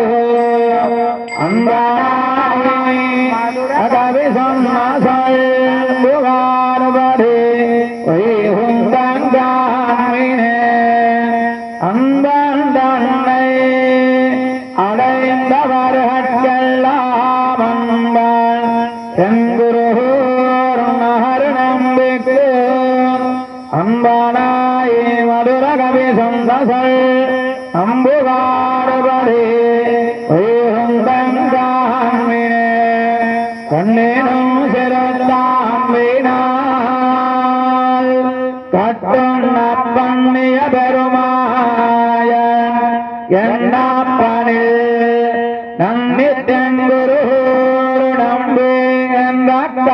அன்பாய் அகவி சொன்ன சொல்புகார்படி வைகுந்தங்காமினே அன்பண்டனை அடைந்தவர்கெல்லாம் அன்பான் தெங்குருகூர் நகரணம்பிக்கு அன்பானாய் மதுர கவி சொந்த சொல் அம்புகார்படி வைகுந்தங்காமினே கண்ணினும் சிறுத்தாம்பினால் கட்டுண்ண பண்ணிய பெருமாய எண்ணப்பனில் நன்னி தெங்குருகூர் நம்பி என்றால்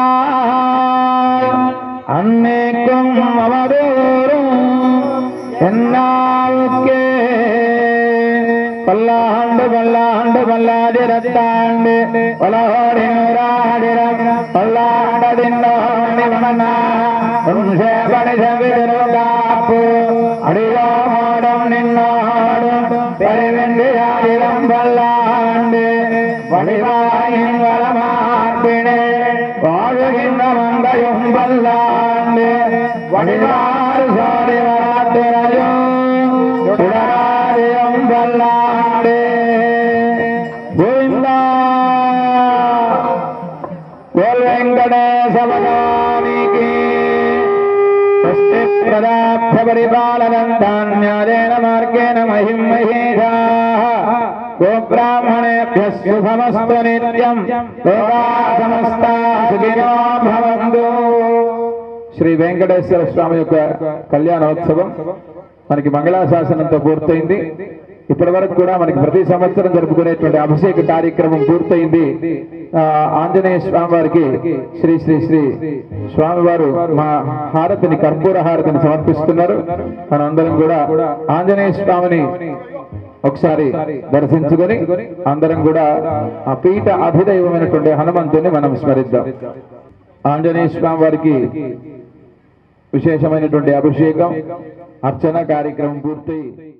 அன்னைக்கும் அவதூறும் என்னாவுக்கே பல்லாண்டு பல்லாண்டு பல்லாதிரத்தாண்டு பலகோடி நூறாடிரம் பல்லாண்டதின்னோணி மன்னா சேபடி செவிதிருக்காப்பு அடியோ மாடம் நின்னோடும் பெருவென்றியாயிரம் பல்லாண்டு வடிவாயின் வளமார்பினே வாழுகின்ற மங்கையும் பல்லாண்டு வடிவாறு சோடி வராத்திரையும் சுடராதியும் பல்லாண்டு கோவிந்தா கோல் வெங்கடேச பகவானிக்கு பிரதாப்த பரிபாலனம் தான்யாதேன மார்கேண மகிம் மகேஷாः गोब्राह्मणेभ्यः शुभमस्तु नित्यं लोकाः समस्ताः सुखिनो भवन्तु శ్రీ వెంకటేశ్వర స్వామి యొక్క కళ్యాణోత్సవం మనకి మంగళాశాసనంతో పూర్తయింది. ఇప్పటి వరకు కూడా మనకి ప్రతి సంవత్సరం జరుపుకునేటువంటి అభిషేక కార్యక్రమం పూర్తయింది. ఆంజనేయ స్వామి వారికి శ్రీ శ్రీ శ్రీ స్వామివారు మా హారతిని కర్పూర హారతిని సమర్పిస్తున్నారు. మనందరం కూడా ఆంజనేయ స్వామిని ఒకసారి దర్శించుకొని అందరం కూడా ఆ పీఠ అధిదైవమైనటువంటి హనుమంతుని మనం స్మరిద్దాం. ఆంజనేయ స్వామి వారికి విశేషమైనటువంటి అభిషేకం అర్చన కార్యక్రమం పూర్తి